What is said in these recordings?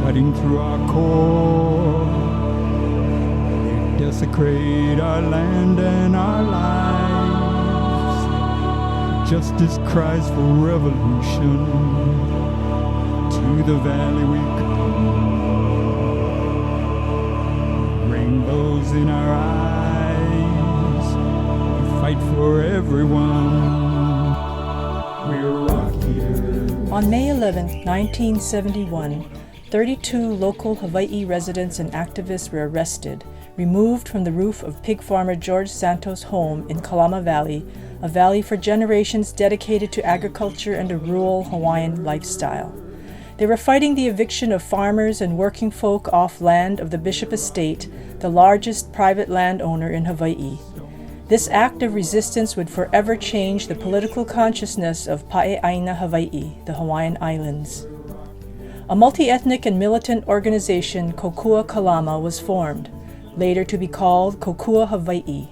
cutting through our core. They desecrate our land and our lives. Justice cries for revolution. To the valley we come. Rainbows in our eyes. We fight for everyone. We're rock here. On May 11, 1971, 32 local Hawaii residents and activists were arrested, removed from the roof of pig farmer George Santos' home in Kalama Valley, a valley for generations dedicated to agriculture and a rural Hawaiian lifestyle. They were fighting the eviction of farmers and working folk off land of the Bishop Estate, the largest private landowner in Hawaii. This act of resistance would forever change the political consciousness of Pae'aina Hawaii, the Hawaiian Islands. A multi-ethnic and militant organization, Kokua Kalama, was formed, later to be called Kokua Hawaii.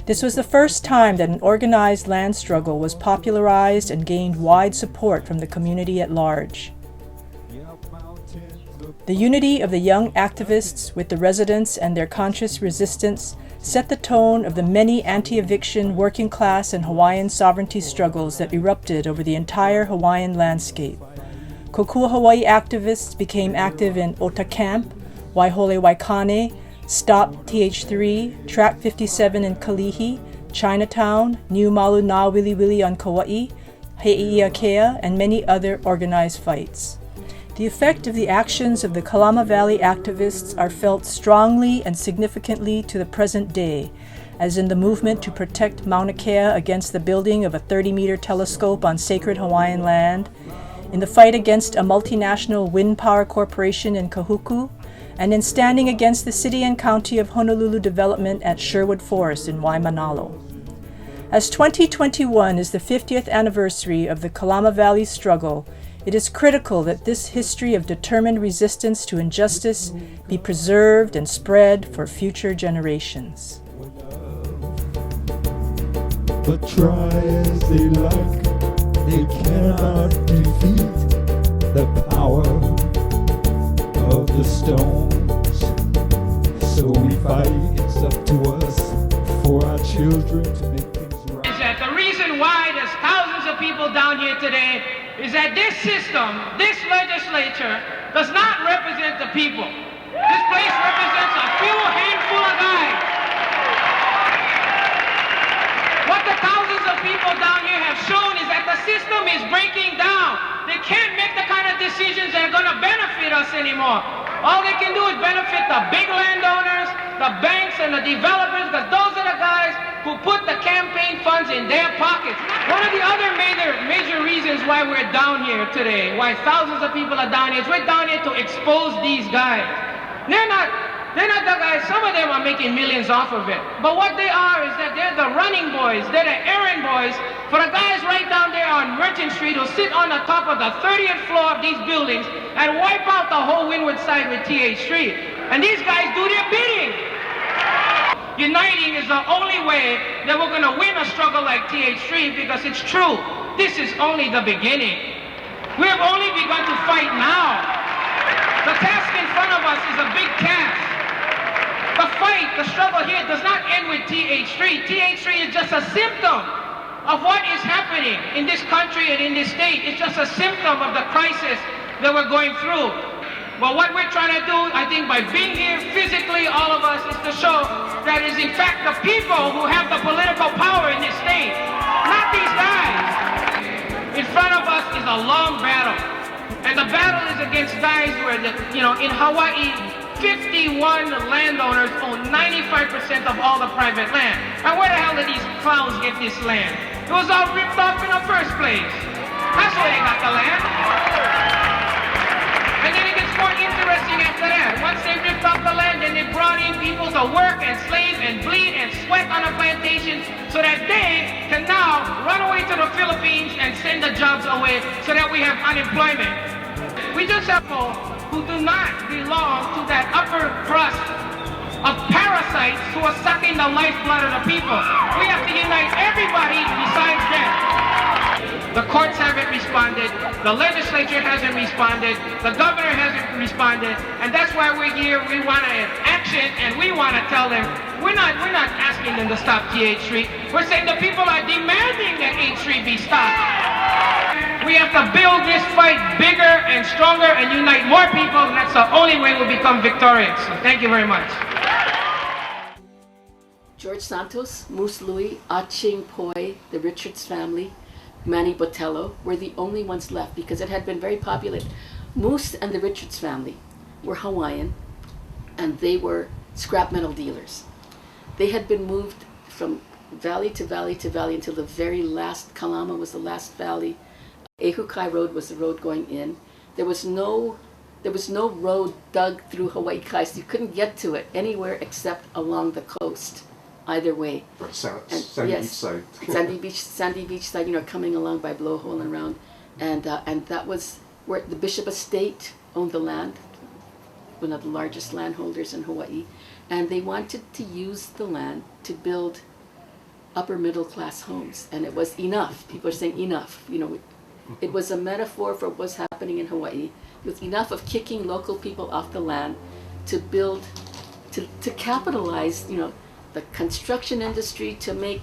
This was the first time that an organized land struggle was popularized and gained wide support from the community at large. The unity of the young activists with the residents and their conscious resistance set the tone of the many anti-eviction, working class, and Hawaiian sovereignty struggles that erupted over the entire Hawaiian landscape. Kokua Hawaii activists became active in Ota Camp, Waihole Waikane, Stop TH3, Track 57 in Kalihi, Chinatown, Niu Malu Na Wili Wili on Kauai, Hei'iakea, and many other organized fights. The effect of the actions of the Kalama Valley activists are felt strongly and significantly to the present day, as in the movement to protect Mauna Kea against the building of a 30-meter telescope on sacred Hawaiian land, in the fight against a multinational wind power corporation in Kahuku, and in standing against the city and county of Honolulu development at Sherwood Forest in Waimanalo. As 2021 is the 50th anniversary of the Kalama Valley struggle, it is critical that this history of determined resistance to injustice be preserved and spread for future generations. But try as they like, they cannot defeat the power of the stones. So we fight, it's up to us, for our children to make things right. Is that the reason why there's thousands of people down here today is that this system, this legislature, does not represent the people. This place represents a few handful of guys. What the thousands of people down here have shown is that the system is breaking down. They can't make the kind of decisions that are going to benefit us anymore. All they can do is benefit the big landowners, the banks, and the developers, because those are the guys who put the campaign funds in their pockets. One of the other major reasons why we're down here today, why thousands of people are down here, is we're down here to expose these guys. They're not the guys, some of them are making millions off of it. But what they are is that they're the running boys, they're the errand boys for the guys right down there on Merchant Street who sit on the top of the 30th floor of these buildings and wipe out the whole windward side with TH3. And these guys do their bidding. Uniting is the only way that we're going to win a struggle like TH3, because it's true, this is only the beginning. We have only begun to fight now. The task in front of us is a big task. The fight, the struggle here does not end with TH3. TH3 is just a symptom of what is happening in this country and in this state. It's just a symptom of the crisis that we're going through. But what we're trying to do, I think, by being here physically, all of us, is to show that it's in fact the people who have the political power in this state, not these guys. In front of us is a long battle. And the battle is against guys where, in Hawaii, 51 landowners own 95% of all the private land. And where the hell did these clowns get this land? It was all ripped off in the first place. That's where they got the land. And then it gets more interesting after that. Once they ripped off the land, then they brought in people to work and slave and bleed and sweat on the plantations so that they can now run away to the Philippines and send the jobs away so that we have unemployment. We just have people who do not belong to that upper crust of parasites who are sucking the lifeblood of the people. We have to unite everybody besides them. The courts haven't responded. The legislature hasn't responded. The governor hasn't responded. And that's why we're here. We want action, and we want to tell them, we're not asking them to stop TH Street. We're saying the people are demanding that 8th Street be stopped. We have to build this fight bigger and stronger and unite more people, and that's the only way we'll become victorious. So thank you very much. George Santos, Moose Louis, Aching Poi, the Richards family, Manny Botello were the only ones left because it had been very populated. Moose and the Richards family were Hawaiian, and they were scrap metal dealers. They had been moved from valley to valley to valley until the very last. Kalama was the last valley. Ehukai Road was the road going in. There was no road dug through Hawaii Kai, so you couldn't get to it anywhere except along the coast, either way. Right, Sandy Beach side. Sandy Beach side, you know, coming along by Blowhole and around, and that was where the Bishop Estate owned the land, one of the largest landholders in Hawaii, and they wanted to use the land to build upper middle class homes, and it was enough. People are saying enough, you know. It was a metaphor for what was happening in Hawaii. It was enough of kicking local people off the land to build, to capitalize, you know, the construction industry, to make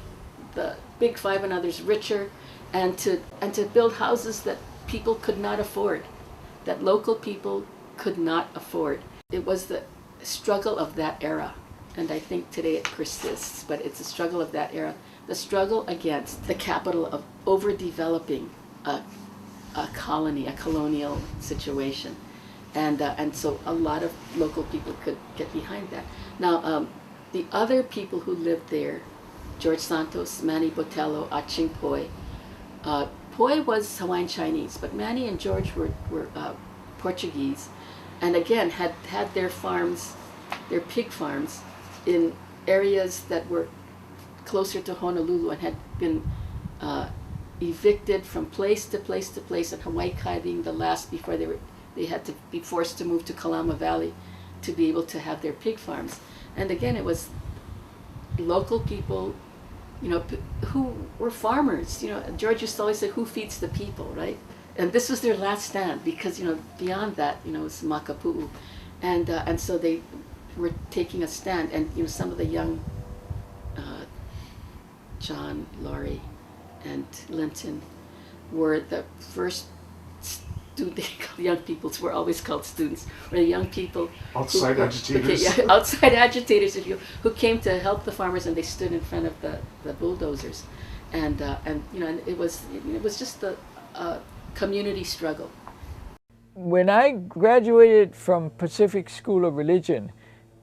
the Big Five and others richer, and to build houses that people could not afford, that local people could not afford. It was the struggle of that era, and I think today it persists, but it's a struggle of that era. The struggle against the capital of overdeveloping a colony, a colonial situation, and so a lot of local people could get behind that. Now, the other people who lived there, George Santos, Manny Botello, Aching Poi. Poi was Hawaiian Chinese, but Manny and George were Portuguese, and again had their farms, their pig farms, in areas that were closer to Honolulu and had been evicted from place to place to place, and Hawaii Kai being the last before they had to be forced to move to Kalama Valley to be able to have their pig farms. And again, it was local people, you know, who were farmers. You know, George used to always say, "Who feeds the people?" Right? And this was their last stand because, you know, beyond that, you know, it was makapu'u, and so they were taking a stand. And you know, some of the young John, Laurie, and Linton were the first young people were always called students, or the young people agitators. Outside agitators, if you, who came to help the farmers, and they stood in front of the bulldozers, and you know, and it was just a community struggle. When I graduated from Pacific School of Religion,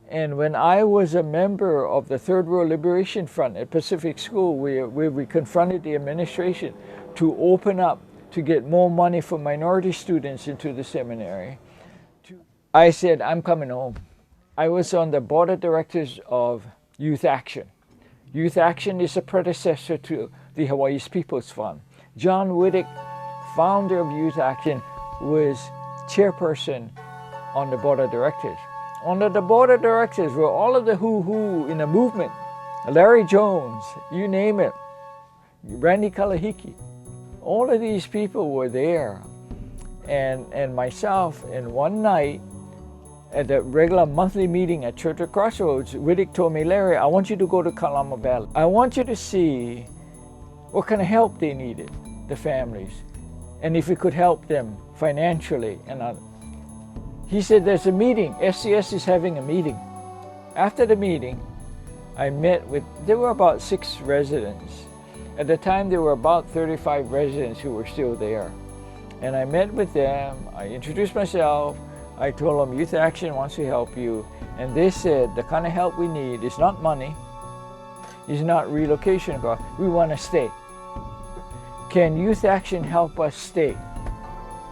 and when I was a member of the Third World Liberation Front at Pacific School, where we confronted the administration to open up to get more money for minority students into the seminary, I said, I'm coming home. I was on the board of directors of Youth Action. Youth Action is a predecessor to the Hawaii's People's Fund. John Whittick, founder of Youth Action, was chairperson on the board of directors. Under the board of directors were all of the who in the movement. Larry Jones, you name it, Randy Kalahiki. All of these people were there, and myself. And one night, at the regular monthly meeting at Church of Crossroads, Whittick told me, Larry, I want you to go to Kalama Valley. I want you to see what kind of help they needed, the families, and if we could help them financially. And he said, there's a meeting. SCS is having a meeting. After the meeting, I met with, there were about 6 residents. At the time, there were about 35 residents who were still there. And I met with them, I introduced myself, I told them Youth Action wants to help you. And they said, the kind of help we need is not money, is not relocation cost, we want to stay. Can Youth Action help us stay?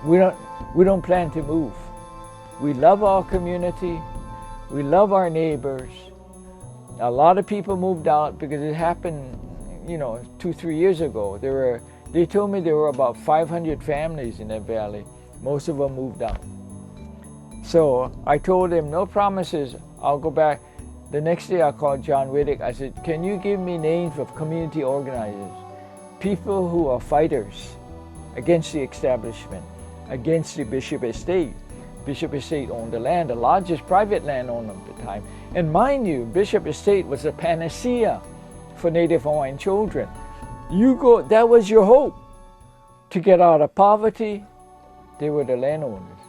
We don't plan to move. We love our community, we love our neighbors. A lot of people moved out because it happened, you know, 2-3 years ago. They told me there were about 500 families in that valley. Most of them moved out. So I told them, no promises, I'll go back. The next day I called John Whittick. I said, can you give me names of community organizers? People who are fighters, against the establishment, against the Bishop Estate. Bishop Estate owned the land, the largest private landowner at the time. And mind you, Bishop Estate was a panacea for Native Hawaiian children. That was your hope to get out of poverty. They were the landowners.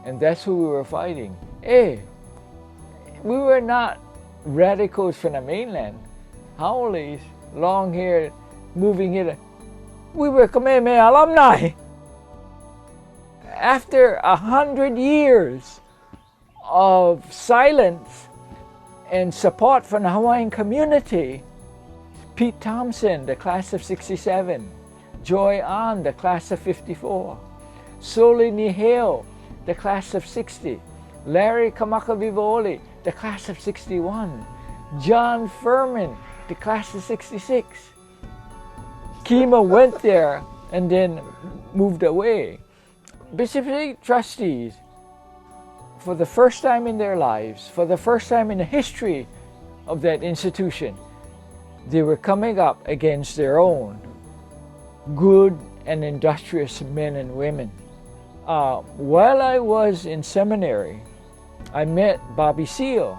And that's who we were fighting. Hey, we were not radicals from the mainland. Haoles, long-haired, moving here. We were Kamehameha alumni. After 100 years of silence and support from the Hawaiian community, Pete Thompson, the class of 67, Joy Ann, the class of 54, Soli Niheo, the class of 60, Larry Kamakavivoli, the class of 61, John Furman, the class of 66. Kima went there and then moved away. Bishop Estate trustees, for the first time in their lives, for the first time in the history of that institution, they were coming up against their own good and industrious men and women. While I was in seminary, I met Bobby Seale,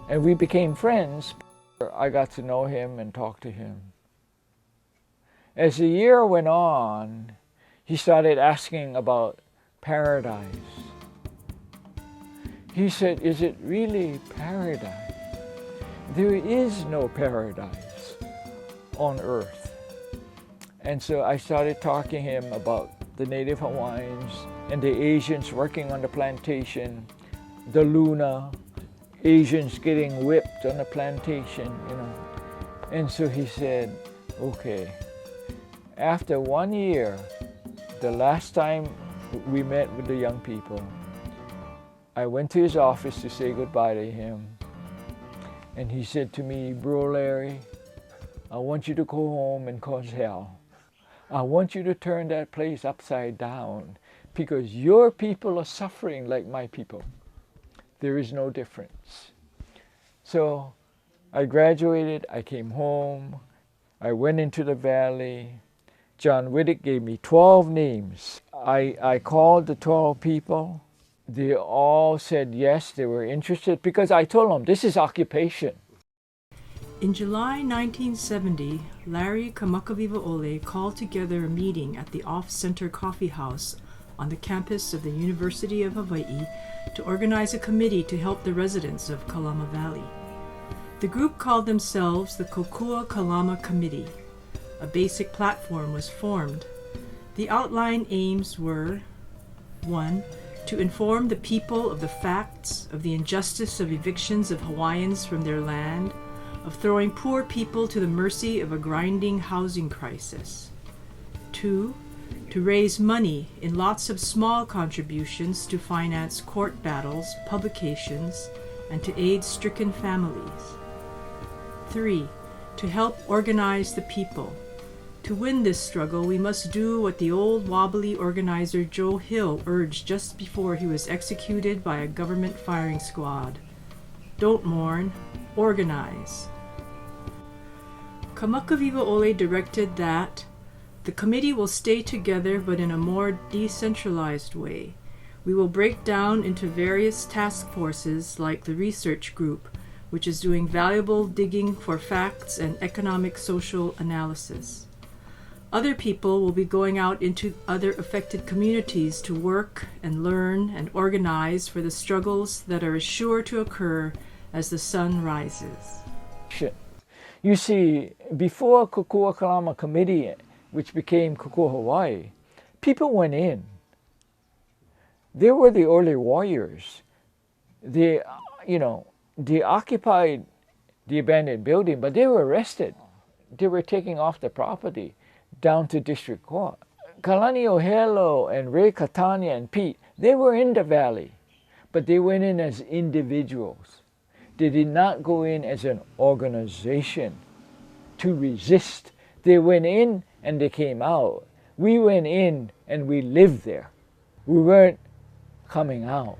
and we became friends. I got to know him and talk to him. As the year went on, he started asking about paradise. He said, "Is it really paradise?" There is no paradise on earth. And so I started talking to him about the Native Hawaiians and the Asians working on the plantation, the Luna, Asians getting whipped on the plantation, you know. And so he said, okay, after 1 year, the last time we met with the young people, I went to his office to say goodbye to him. And he said to me, "Bro Larry, I want you to go home and cause hell. I want you to turn that place upside down because your people are suffering like my people. There is no difference." So I graduated, I came home, I went into the valley. John Whittick gave me 12 names. I called the 12 people. They all said yes, they were interested because I told them this is occupation. In July 1970, Larry Kamakawiwo'ole called together a meeting at the Off-Center Coffee House on the campus of the University of Hawaii to organize a committee to help the residents of Kalama Valley. The group called themselves the Kokua Kalama Committee. A basic platform was formed. The outline aims were 1. To inform the people of the facts of the injustice of evictions of Hawaiians from their land, of throwing poor people to the mercy of a grinding housing crisis. 2. To raise money in lots of small contributions to finance court battles, publications, and to aid stricken families. 3. To help organize the people. To win this struggle, we must do what the old wobbly organizer Joe Hill urged just before he was executed by a government firing squad. Don't mourn, organize. Kamakawiwo'ole directed that the committee will stay together but in a more decentralized way. We will break down into various task forces like the research group, which is doing valuable digging for facts and economic social analysis. Other people will be going out into other affected communities to work and learn and organize for the struggles that are sure to occur as the sun rises. You see, before Kokua Kalama Committee, which became Kokua Hawaii, people went in. They were the early warriors. They occupied the abandoned building, but they were arrested. They were taking off the property down to district court. Kalani Ohelo and Ray Katania and Pete, they were in the valley, but they went in as individuals. They did not go in as an organization to resist. They went in and they came out. We went in and we lived there. We weren't coming out.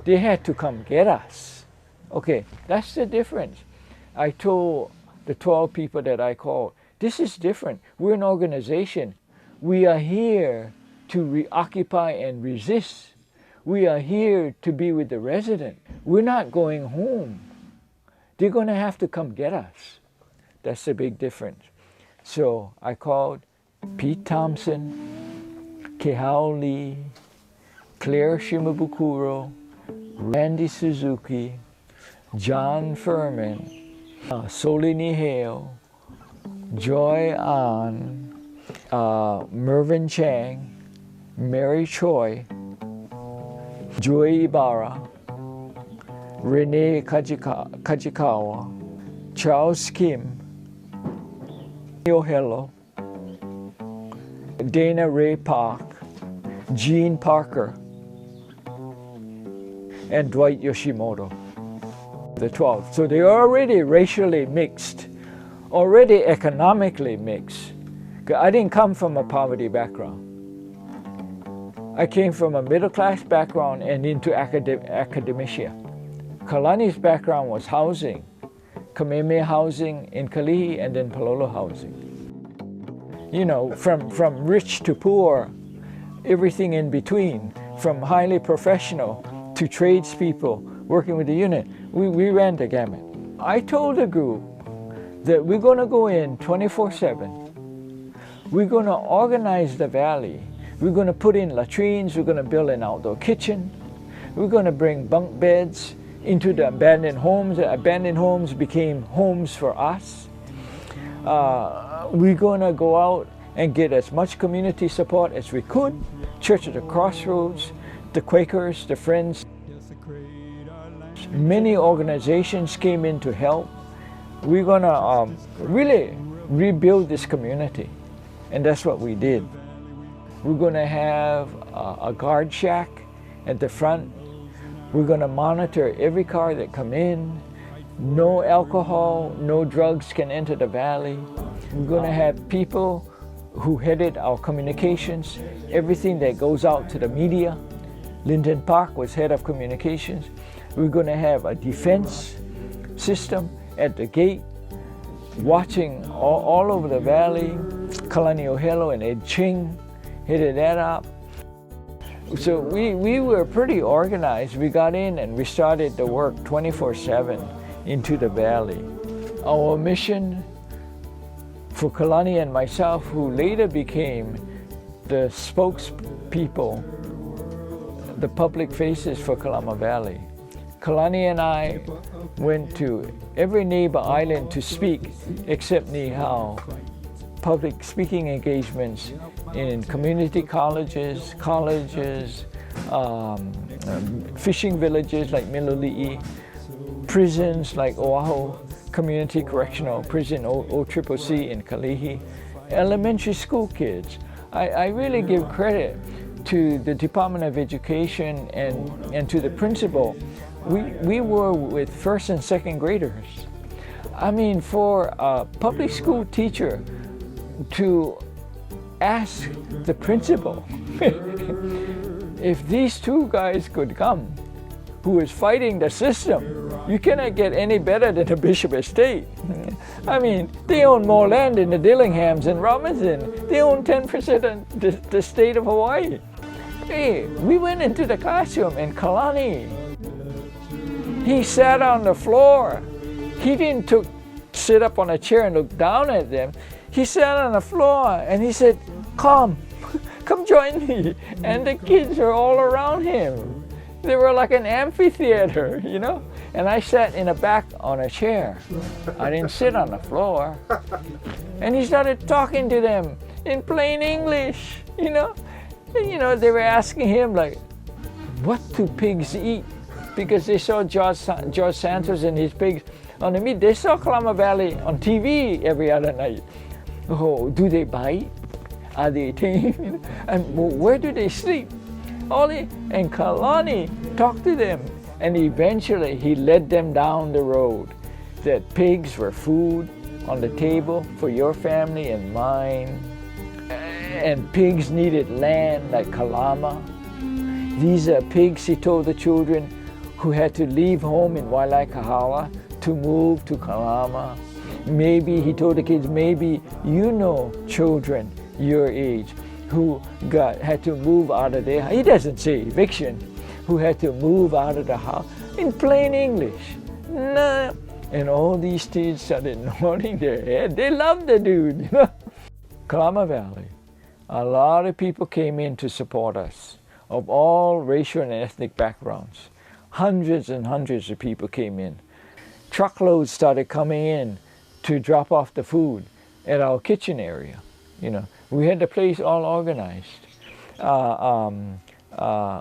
They had to come get us. Okay, that's the difference. I told the 12 people that I called, this is different. We're an organization. We are here to reoccupy and resist. We are here to be with the resident. We're not going home. They're going to have to come get us. That's the big difference. So I called Pete Thompson, Kehao Lee, Claire Shimabukuro, Randy Suzuki, John Furman, Solini Hale, Joy An, Mervyn Chang, Mary Choi, Joy Ibarra, Renee Kajikawa, Charles Kim, Ohelo, Dana Ray Park, Gene Parker, and Dwight Yoshimoto, the 12. So they're already racially mixed, already economically mixed. I didn't come from a poverty background. I came from a middle-class background and into academia. Kalani's background was housing, Kamehameha housing in Kalihi and then Palolo housing. You know, from rich to poor, everything in between, from highly professional to tradespeople working with the unit. We ran the gamut. I told the group that we're going to go in 24/7. We're going to organize the valley. We're going to put in latrines. We're going to build an outdoor kitchen. We're going to bring bunk beds into the abandoned homes. The abandoned homes became homes for us. We're going to go out and get as much community support as we could. Church at the Crossroads, the Quakers, the Friends. Many organizations came in to help. We're going to really rebuild this community, and that's what we did. We're going to have a guard shack at the front. We're going to monitor every car that come in. No alcohol, no drugs can enter the valley. We're going to have people who headed our communications, everything that goes out to the media. Lyndon Park was head of communications. We're going to have a defense system at the gate, watching all over the valley. Kalani Ohelo and Ed Ching headed that up. So we were pretty organized. We got in and we started to work 24/7 into the valley. Our mission for Kalani and myself, who later became the spokespeople, the public faces for Kalama Valley. Kalani and I went to every neighbor island to speak except Nihao. Public speaking engagements in community colleges, fishing villages like Miloli'i, prisons like Oahu, Community Correctional Prison OCCC in Kalihi, elementary school kids. I really give credit to the Department of Education and to the principal. We were with first and second graders. I mean, for a public school teacher to ask the principal if these two guys could come, who is fighting the system, you cannot get any better than the Bishop Estate. I mean, they own more land than the Dillinghams and Robinson. They own 10% of the state of Hawaii. Hey, we went into the classroom and Kalani, he sat on the floor. He didn't sit up on a chair and look down at them. He sat on the floor and he said, come join me. And the kids are all around him. They were like an amphitheater, you know? And I sat in the back on a chair. I didn't sit on the floor. And he started talking to them in plain English, you know? And, you know, they were asking him, like, what do pigs eat? Because they saw George Santos and his pigs on the meat. They saw Kalama Valley on TV every other night. Oh, do they bite? Are they tame? And where do they sleep? And Kalani talked to them, and eventually he led them down the road that pigs were food on the table for your family and mine, and pigs needed land like Kalama. These are pigs, he told the children, who had to leave home in Wailaikahala to move to Kalama. Maybe, he told the kids, maybe you know children your age who had to move out of their, he doesn't say eviction, who had to move out of the house in plain English. Nah. And all these kids started nodding their head. They loved the dude, you know. Kalama Valley, a lot of people came in to support us of all racial and ethnic backgrounds. Hundreds and hundreds of people came in. Truckloads started coming in to drop off the food at our kitchen area. You know, we had the place all organized.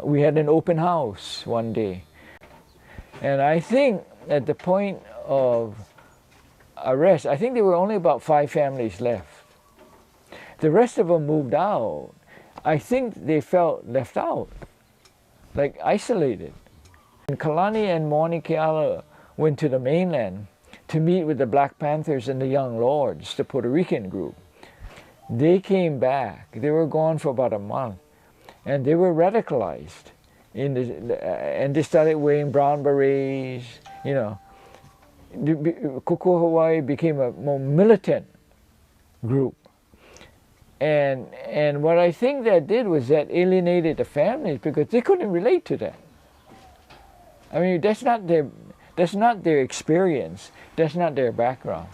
We had an open house one day. And I think at the point of arrest, I think there were only about 5 families left. The rest of them moved out. I think they felt left out, like isolated. And Kalani and Mauni Keala went to the mainland to meet with the Black Panthers and the Young Lords, the Puerto Rican group. They came back. They were gone for about a month, and they were radicalized. And they started wearing brown berets, you know. Kokua Hawaii became a more militant group. And what I think that did was that alienated the families because they couldn't relate to that. I mean, that's not their experience. That's not their background.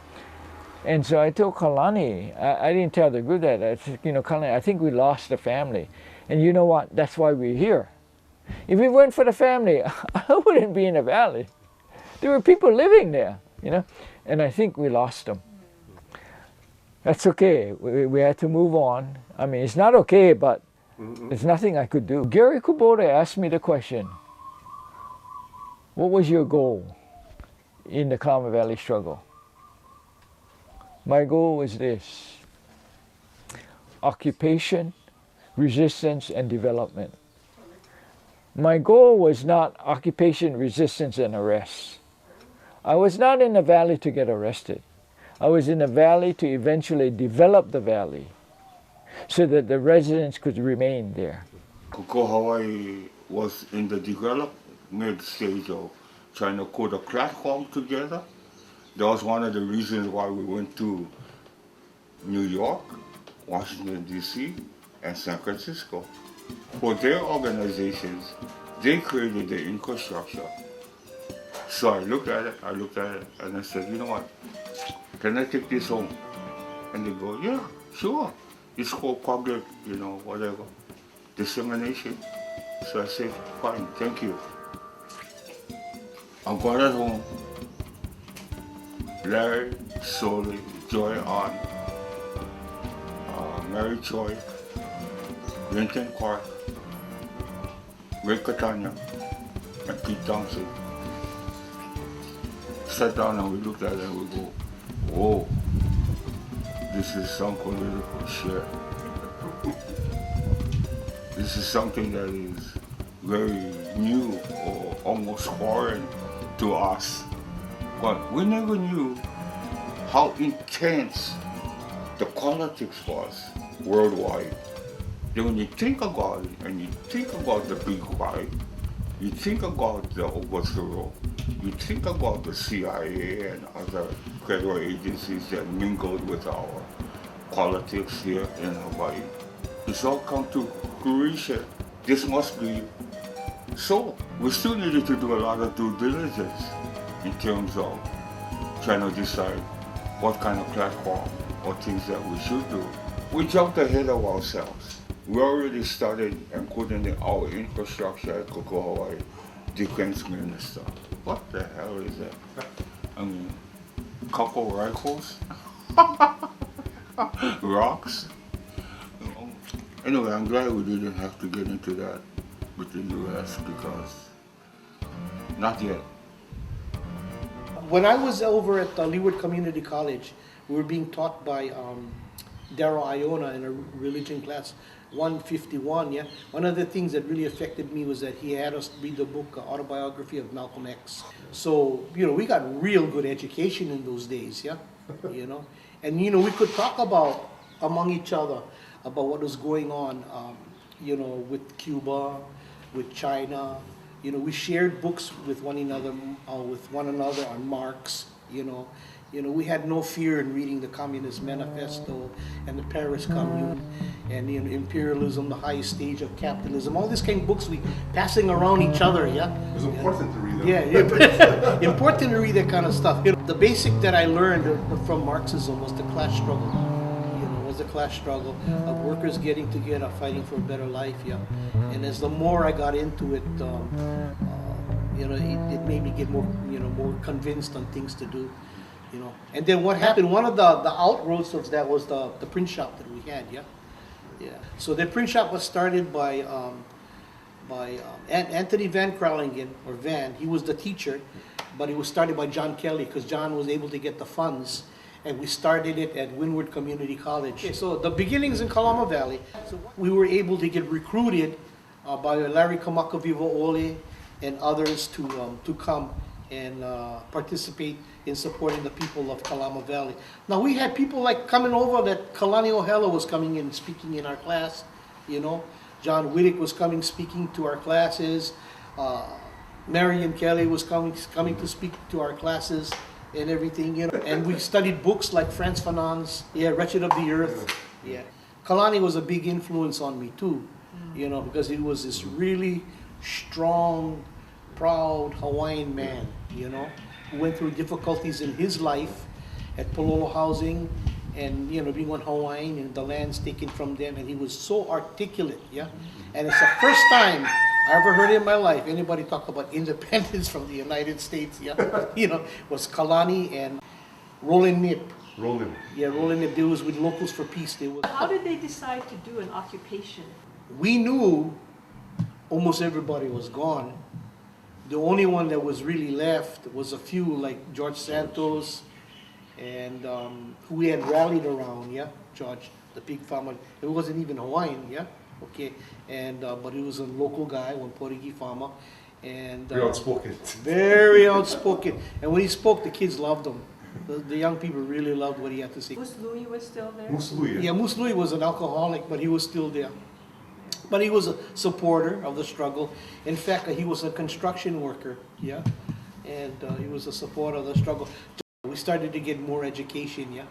And so I told Kalani, I didn't tell the group that. I said, you know, Kalani, I think we lost the family. And you know what? That's why we're here. If it weren't for the family, I wouldn't be in the valley. There were people living there, you know, and I think we lost them. That's okay. We had to move on. I mean, it's not okay, but there's nothing I could do. Gary Kubota asked me the question, what was your goal in the Kalama Valley struggle? My goal was this: occupation, resistance, and development. My goal was not occupation, resistance, and arrest. I was not in the valley to get arrested. I was in the valley to eventually develop the valley so that the residents could remain there. Kokua Hawaii was in the development stage of trying to put a platform together. That was one of the reasons why we went to New York, Washington, D.C., and San Francisco. For their organizations, they created the infrastructure. So I looked at it, and I said, you know what, can I take this home? And they go, yeah, sure. It's called public, you know, whatever, dissemination. So I said, fine, thank you. I got it home. Larry, Soli, Joy Ann, Mary Choi, Lincoln Clark, Ray Catania, and Pete Thompson. Sat down and we looked at it and we go, whoa, this is some political shit. This is something that is very new or almost foreign to us. But we never knew how intense the politics was worldwide. Then when you think about it, and you think about the big five, you think about the overthrow, you think about the CIA and other federal agencies that mingled with our politics here in Hawaii. It's all come to fruition. This must be so. We still needed to do a lot of due diligence in terms of trying to decide what kind of platform or things that we should do. We jumped ahead of ourselves. We already started and put in our infrastructure at Kokua Hawaii, defense minister. What the hell is that? I mean, couple rifles, rocks. Anyway, I'm glad we didn't have to get into that with the U.S. because not yet. When I was over at Leeward Community College, we were being taught by Darryl Iona in a religion class, 151. Yeah, one of the things that really affected me was that he had us read the book Autobiography of Malcolm X. So we got real good education in those days. Yeah, and we could talk about among each other about what was going on, with Cuba, with China. We shared books with one another on Marx, You know, we had no fear in reading the Communist Manifesto and the Paris Commune and imperialism, the highest stage of capitalism. All these kind of books we passing around each other, yeah? It was important to read them. Yeah, important to read that kind of stuff. You know, the basic that I learned from Marxism was the class struggle. You know, was the class struggle of workers getting together, fighting for a better life, yeah? And as the more I got into it, you know, it made me get more, you know, more convinced on things to do. You know, and then what happened? One of the outgrowths of that was the print shop that we had. Yeah. So the print shop was started by Anthony Van Kralingen, or Van. He was the teacher, but it was started by John Kelly because John was able to get the funds, and we started it at Windward Community College. Okay, so the beginnings in Kalama Valley. So we were able to get recruited by Larry Kamakaviva Ole and others to come and participate in supporting the people of Kalama Valley. Now we had people like coming over that Kalani Ohela was coming in speaking in our class, you know. John Whittick was coming speaking to our classes. Marion Kelly was coming to speak to our classes and everything, you know. And we studied books like Frantz Fanon's, Wretched of the Earth. Yeah. Kalani was a big influence on me too, you know, because he was this really strong, proud Hawaiian man, you know, who went through difficulties in his life at Pololo housing and, you know, being one Hawaiian and the lands taken from them, and he was so articulate, yeah? And it's the first time I ever heard in my life anybody talk about independence from the United States, yeah? You know, was Kalani and Roland Nip. Roland. Yeah, Roland Nip. They was with Locals for Peace. They was. How did they decide to do an occupation? We knew almost everybody was gone. The only one that was really left was a few, like George Santos, and who we had rallied around, yeah, George, the big farmer. It wasn't even Hawaiian, yeah, okay, and but he was a local guy, one Portuguese farmer, and Very outspoken. very outspoken. And when he spoke, the kids loved him. The young people really loved what he had to say. Moose Louis was still there? Moose Louis. Yeah, Moose Louis was an alcoholic, but he was still there. But he was a supporter of the struggle. In fact, he was a construction worker, yeah, and he was a supporter of the struggle. We started to get more education, yeah.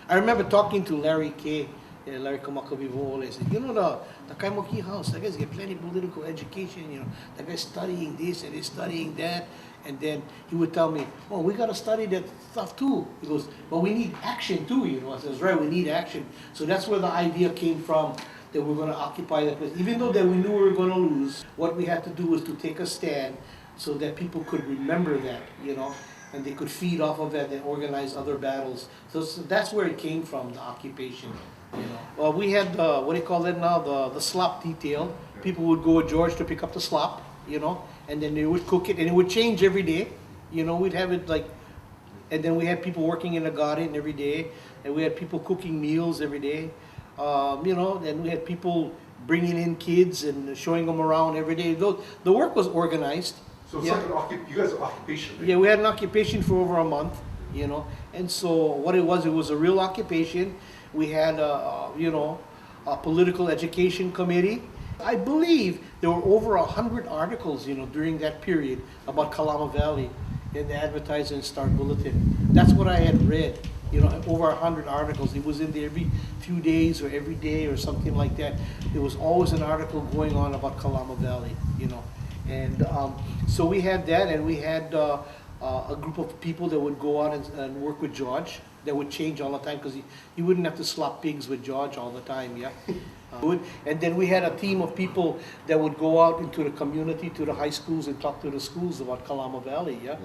I remember talking to Larry K. Larry Kamakavivo. I said, you know, the Kaimoki house, that guy's get plenty of political education, you know. That guy's studying this and he's studying that. And then he would tell me, oh, we got to study that stuff too. He goes, but we need action too, you know. I says, right, we need action. So that's where the idea came from, that we're going to occupy that place. Even though that we knew we were going to lose, what we had to do was to take a stand so that people could remember that, you know, and they could feed off of that and organize other battles. So that's where it came from, the occupation, you know. Well, we had, what do you call it now, the slop detail. People would go with George to pick up the slop, you know, and then they would cook it, and it would change every day. You know, we'd have it like, and then we had people working in the garden every day, and we had people cooking meals every day. You know, and we had people bringing in kids and showing them around every day. The work was organized. So it's like you guys are occupation. Right? Yeah, we had an occupation for over a month, you know. And so what it was a real occupation. We had, you know, a political education committee. I believe there were over 100 articles, you know, during that period about Kalama Valley in the Advertiser and Star Bulletin. That's what I had read. You know, over 100 articles. It was in there every few days or every day or something like that. There was always an article going on about Kalama Valley, you know. And so we had that, and we had a group of people that would go out and work with George. That would change all the time because you wouldn't have to slop pigs with George all the time, yeah. And then we had a team of people that would go out into the community, to the high schools, and talk to the schools about Kalama Valley, yeah.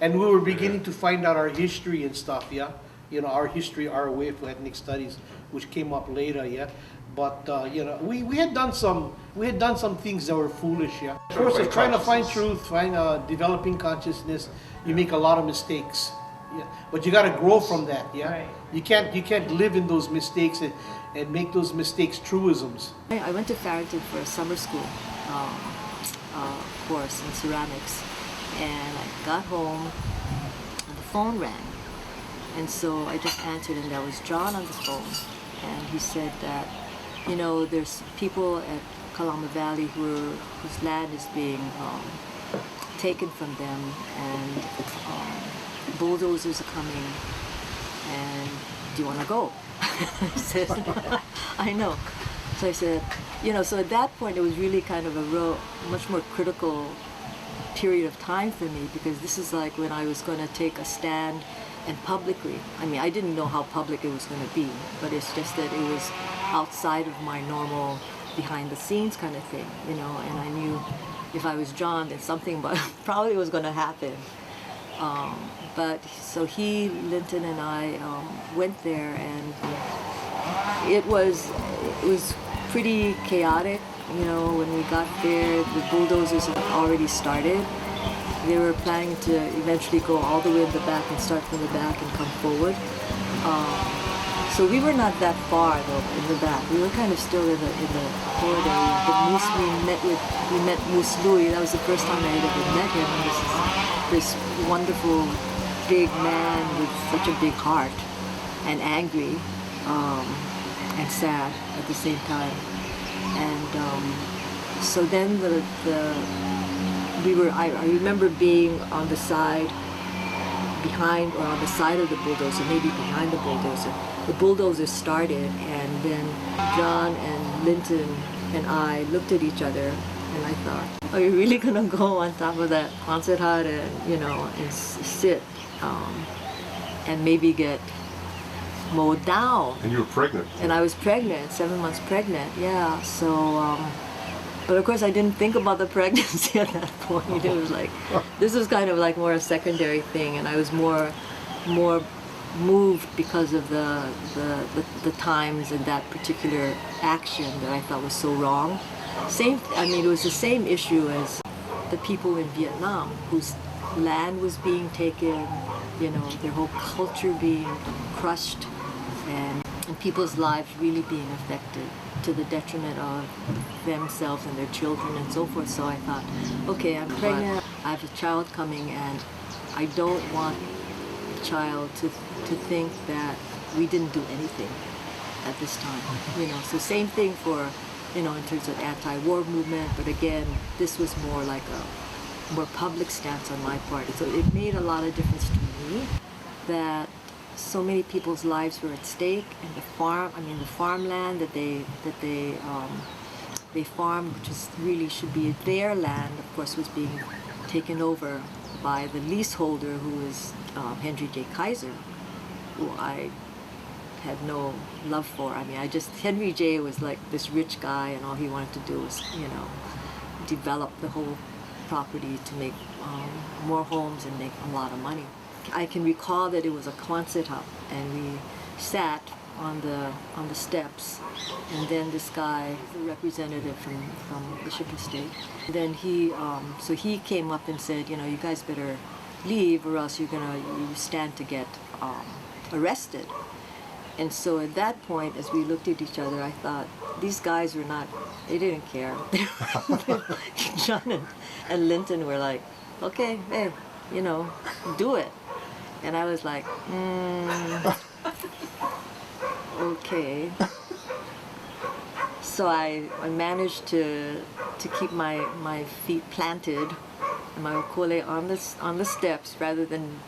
And we were beginning to find out our history and stuff, yeah. You know, our history, our way for ethnic studies, which came up later, yeah. But you know, we had done some things that were foolish, yeah. Of course, of trying to find truth, developing consciousness, you make a lot of mistakes, yeah. But you got to grow from that, yeah. Right. You can't live in those mistakes and make those mistakes truisms. I went to Farrington for a summer school course in ceramics, and I got home and the phone rang. And so I just answered, and that was John on the phone. And he said that, you know, there's people at Kalama Valley whose land is being taken from them, and bulldozers are coming, and do you want to go? I said, I know. So I said, so at that point it was really kind of a much more critical period of time for me, because this is like when I was going to take a stand and publicly. I mean, I didn't know how public it was going to be, but it's just that it was outside of my normal behind the scenes kind of thing, and I knew if I was drawn, then something probably was going to happen. But so Linton and I went there, and it was pretty chaotic. When we got there, the bulldozers had already started. They were planning to eventually go all the way in the back and start from the back and come forward. So we were not that far though in the back. We were kind of still in the corridor. We met Moose Louie. That was the first time I had ever met him. And this wonderful big man with such a big heart, and angry and sad at the same time. And so then I remember being on the side behind, or on the side of the bulldozer, maybe behind the bulldozer. The bulldozer started, and then John and Linton and I looked at each other, and I thought, are you really gonna go on top of that Quonset hut and and sit and maybe get mowed down? And you were pregnant. And I was pregnant, 7 months pregnant, yeah. So, but of course I didn't think about the pregnancy at that point. It was like, this was kind of like more a secondary thing, and I was more moved because of the times and that particular action that I thought was so wrong. It was the same issue as the people in Vietnam whose land was being taken, their whole culture being crushed, and people's lives really being affected to the detriment of themselves and their children and so forth. So I thought, okay, I'm pregnant, I have a child coming, and I don't want the child to think that we didn't do anything at this time. So same thing for, in terms of anti-war movement, but again, this was more like a more public stance on my part. So it made a lot of difference to me that so many people's lives were at stake, and the farmland that they farmed, which really should be their land, of course, was being taken over by the leaseholder, who is Henry J. Kaiser, who I had no love for. Henry J. was like this rich guy, and all he wanted to do was, develop the whole property to make more homes and make a lot of money. I can recall that it was a Quonset hut, and we sat on the steps, and then this guy, the representative from Bishop Estate, then he came up and said, you guys better leave, or else you stand to get arrested. And so at that point, as we looked at each other, I thought, these guys they didn't care. John and Linton were like, okay, hey, do it. And I was like, okay. So I managed to keep my feet planted, and my okole on the steps, rather than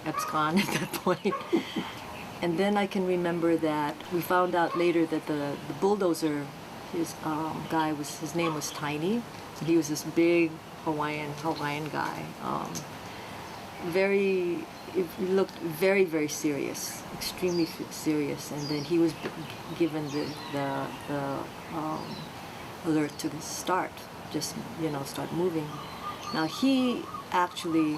abscond at that point. And then I can remember that we found out later that the bulldozer, his name was Tiny. So he was this big Hawaiian guy. He looked very, very serious, extremely serious. And then he was given the alert to start, start moving. Now he actually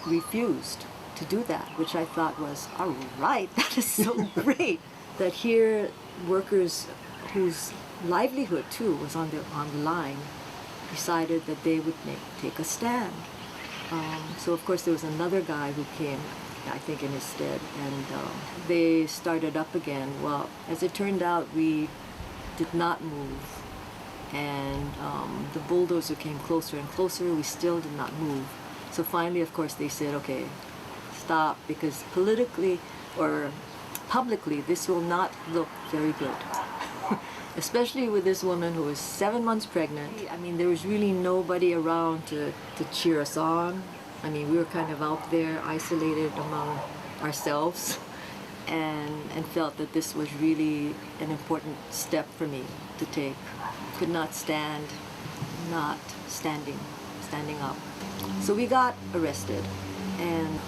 refused to do that, which I thought was, all right, that is so great. That here workers whose livelihood too was on the line decided that they would take a stand. So of course there was another guy who came, I think, in his stead, and they started up again. Well, as it turned out, we did not move, and the bulldozer came closer and closer. We still did not move. So finally, of course, they said, okay, stop, because politically or publicly this will not look very good. especially with this woman who was 7 months pregnant. I mean, there was really nobody around to cheer us on. I mean, we were kind of out there isolated among ourselves, and felt that this was really an important step for me to take. Could not stand not standing up. So we got arrested, and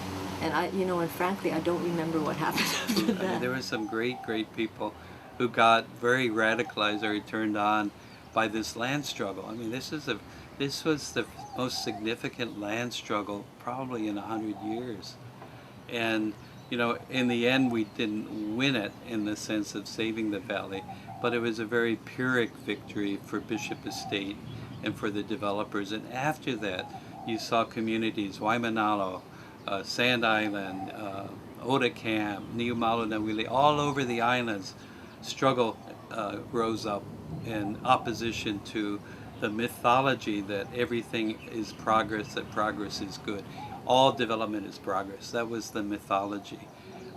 I, you know, and frankly, I don't remember what happened after that. There were some great people who got very radicalized or turned on by this land struggle. I mean, this was the most significant land struggle probably in 100 years. And, you know, in the end, we didn't win it in the sense of saving the valley, but it was a very Pyrrhic victory for Bishop Estate and for the developers. And after that, you saw communities, Waimanalo, Sand Island, Oda Camp, Niumalu Nawili, all over the islands, struggle rose up in opposition to the mythology that everything is progress, that progress is good. All development is progress. That was the mythology.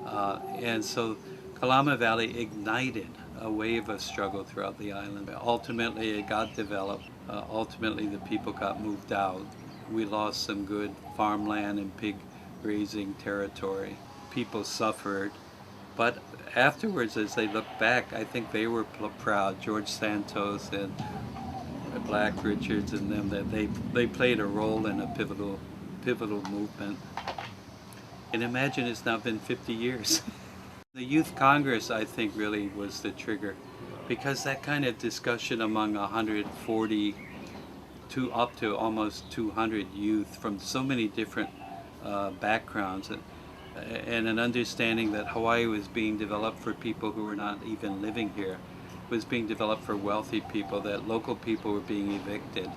And so Kalama Valley ignited a wave of struggle throughout the island. Ultimately, it got developed. Ultimately, the people got moved out. We lost some good farmland and pig grazing territory. People suffered. But afterwards, as they look back, I think they were proud, George Santos and Black Richards and them, that they played a role in a pivotal movement. And imagine it's now been 50 years. The Youth Congress, I think, really was the trigger, because that kind of discussion among 140 to up to almost 200 youth from so many different backgrounds, and an understanding that Hawaii was being developed for people who were not even living here, was being developed for wealthy people, that local people were being evicted.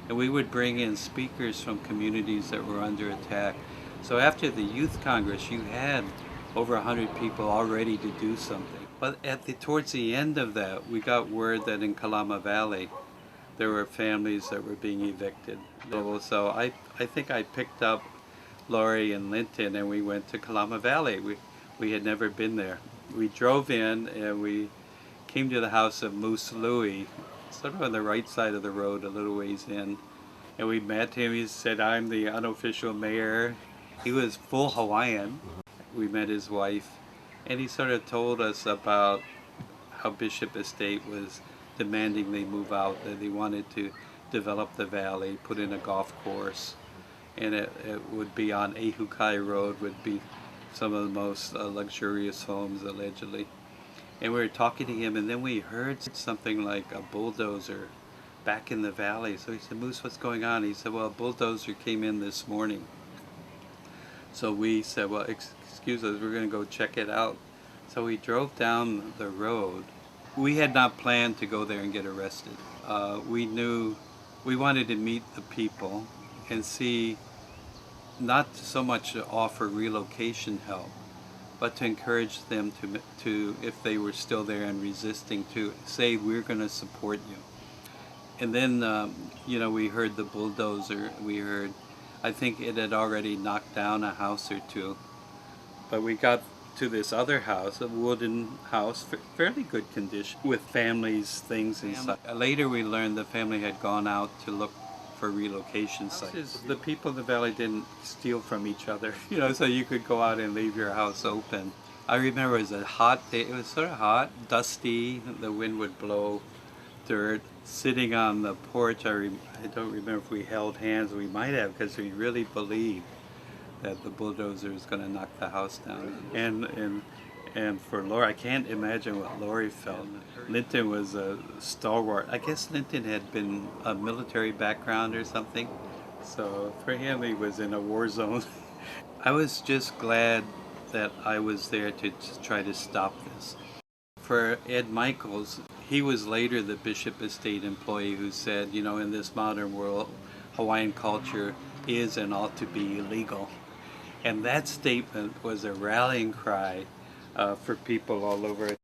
And we would bring in speakers from communities that were under attack. So after the Youth Congress, you had over 100 people all ready to do something. But towards the end of that, we got word that in Kalama Valley, there were families that were being evicted. So I think I picked up Lori and Linton and we went to Kalama Valley. We had never been there. We drove in and we came to the house of Moose Louie, sort of on the right side of the road, a little ways in. And we met him. He said, "I'm the unofficial mayor." He was full Hawaiian. We met his wife, and he sort of told us about how Bishop Estate was demanding they move out, that they wanted to develop the valley, put in a golf course, and it would be on Ehukai Road, would be some of the most luxurious homes, allegedly. And we were talking to him, and then we heard something like a bulldozer back in the valley. So he said, "Moose, what's going on?" He said, "Well, a bulldozer came in this morning." So we said, "Well, excuse us, we're going to go check it out." So we drove down the road. We had not planned to go there and get arrested. We knew we wanted to meet the people and see, not so much to offer relocation help, but to encourage them to if they were still there and resisting, to say, "We're going to support you." And then, you know, we heard the bulldozer. We heard, I think it had already knocked down a house or two. But we got to this other house, a wooden house, fairly good condition, with families, things inside. Later we learned the family had gone out to look for relocation sites. The people in the valley didn't steal from each other, you know, so you could go out and leave your house open. I remember it was a hot day. It was sort of hot, dusty. The wind would blow dirt. Sitting on the porch, I don't remember if we held hands. We might have, because we really believed that the bulldozer was going to knock the house down. And for Lori, I can't imagine what Lori felt. Linton was a stalwart. I guess Linton had been a military background or something. So for him, he was in a war zone. I was just glad that I was there to try to stop this. For Ed Michaels, he was later the Bishop Estate employee who said, you know, in this modern world, Hawaiian culture is and ought to be illegal. And that statement was a rallying cry for people all over.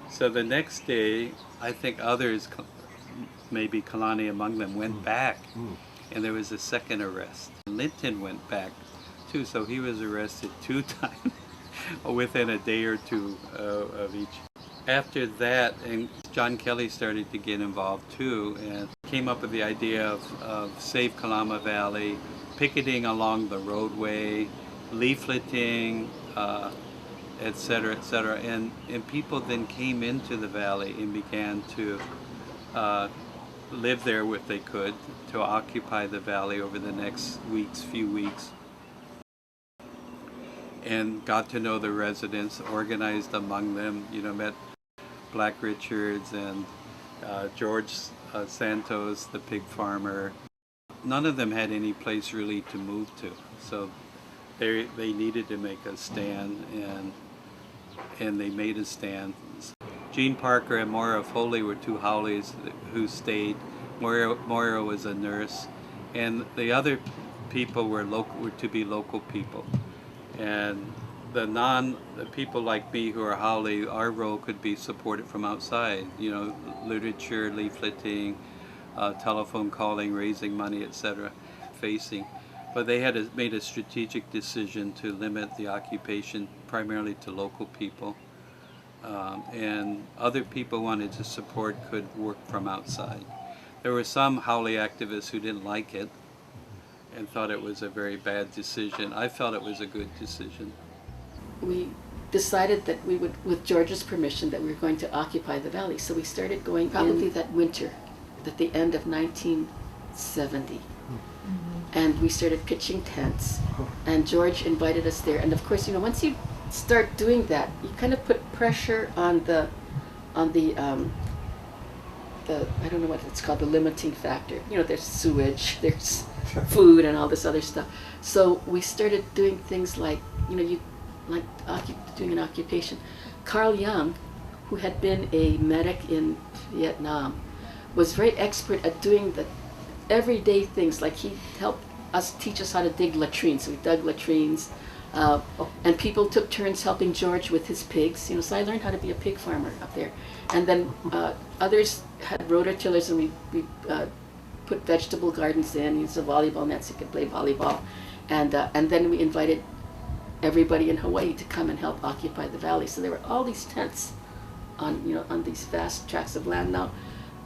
So the next day, I think others, maybe Kalani among them, went back, and there was a second arrest. Linton went back too, so he was arrested 2 times within a day or two of each. After that, and John Kelly started to get involved too, and came up with the idea of Save Kalama Valley, picketing along the roadway, leafleting, et cetera, et cetera. And people then came into the valley and began to live there if they could, to occupy the valley over the next few weeks. And got to know the residents, organized among them, met Black Richards and George Santos, the pig farmer. None of them had any place really to move to, so they needed to make a stand, and they made a stand. Gene Parker and Moira Foley were two Howleys who stayed. Moira was a nurse, and the other people were to be local people. And the people like me who are Howley, our role could be supported from outside, literature, leafleting, telephone calling, raising money, etc., facing. But they had made a strategic decision to limit the occupation primarily to local people. And other people wanted to support could work from outside. There were some Howley activists who didn't like it and thought it was a very bad decision. I felt it was a good decision. We decided that we would, with George's permission, that we were going to occupy the valley. So we started going probably that winter, at the end of 1970. And we started pitching tents, and George invited us there. And of course, once you start doing that, you kind of put pressure on the I don't know what it's called, the limiting factor. There's sewage, there's food, and all this other stuff. So we started doing things like, doing an occupation. Carl Young, who had been a medic in Vietnam, was very expert at doing the everyday things. Like he helped us teach us how to dig latrines. So we dug latrines, and people took turns helping George with his pigs. So I learned how to be a pig farmer up there. And then others had rototillers, and we put vegetable gardens in, used a volleyball net so you could play volleyball. And then we invited everybody in Hawaii to come and help occupy the valley. So there were all these tents on these vast tracts of land. Now,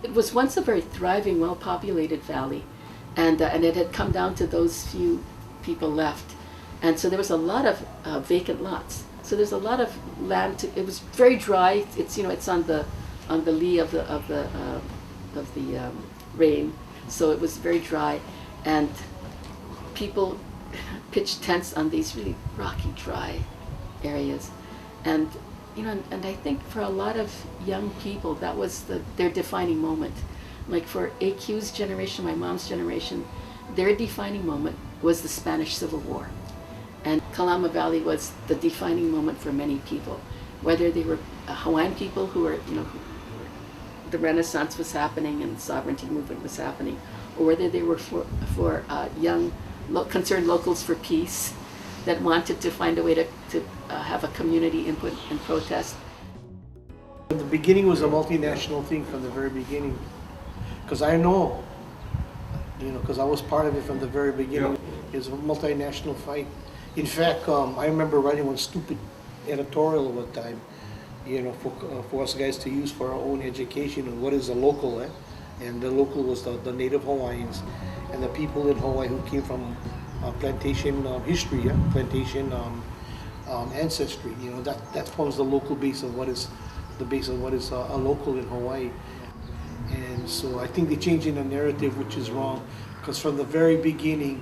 it was once a very thriving, well-populated valley, and it had come down to those few people left. And so there was a lot of vacant lots. So there's a lot of land. It was very dry. It's it's on the lee of the rain, so it was very dry, and people pitched tents on these really rocky, dry areas, and and I think for a lot of young people that was their defining moment. Like for AQ's generation, my mom's generation, their defining moment was the Spanish Civil War. And Kalama Valley was the defining moment for many people, whether they were Hawaiian people who were, the Renaissance was happening and the sovereignty movement was happening, or whether they were for young, concerned locals for peace that wanted to find a way to have a community input and protest. The beginning was a multinational thing from the very beginning, because I know, because I was part of it from the very beginning. It was a multinational fight. In fact, I remember writing one stupid editorial at one time, for us guys to use for our own education and what is a local, and the local was the native Hawaiians and the people in Hawaii who came from plantation history, plantation ancestry. That forms the local base of what is a local in Hawaii. And so I think they're changing the narrative, which is wrong, because from the very beginning,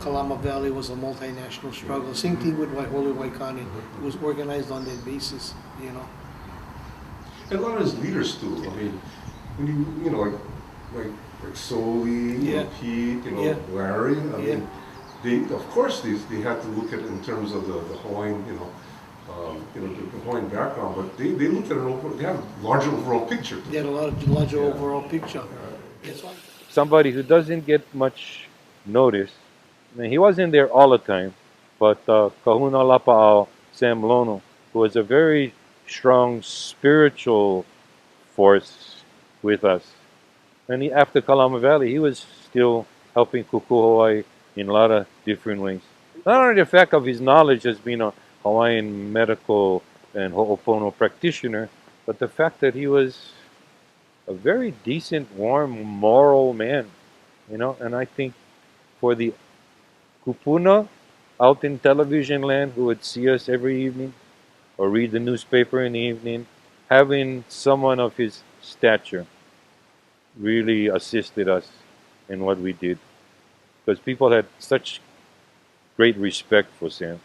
Kalama Valley was a multinational struggle. Same thing with Waiho'ole Waikani. It was organized on that basis, And a lot of his leaders too. I mean, when like Soli, Pete, Larry. I mean, they had to look at it in terms of the Hawaiian, the Hawaiian background, but they looked at it they had a larger overall picture. They had a larger overall picture. Somebody who doesn't get much notice. I mean, he wasn't there all the time, but Kahuna Lapa'au Sam Lono, who was a very strong spiritual force with us. And after Kalama Valley, he was still helping Kokua Hawaii in a lot of different ways. Not only the fact of his knowledge as being a Hawaiian medical and ho'opono practitioner, but the fact that he was a very decent, warm, moral man, you know. And I think for the kupuna out in television land who would see us every evening or read the newspaper in the evening, having someone of his stature really assisted us in what we did, because people had such great respect for Sam.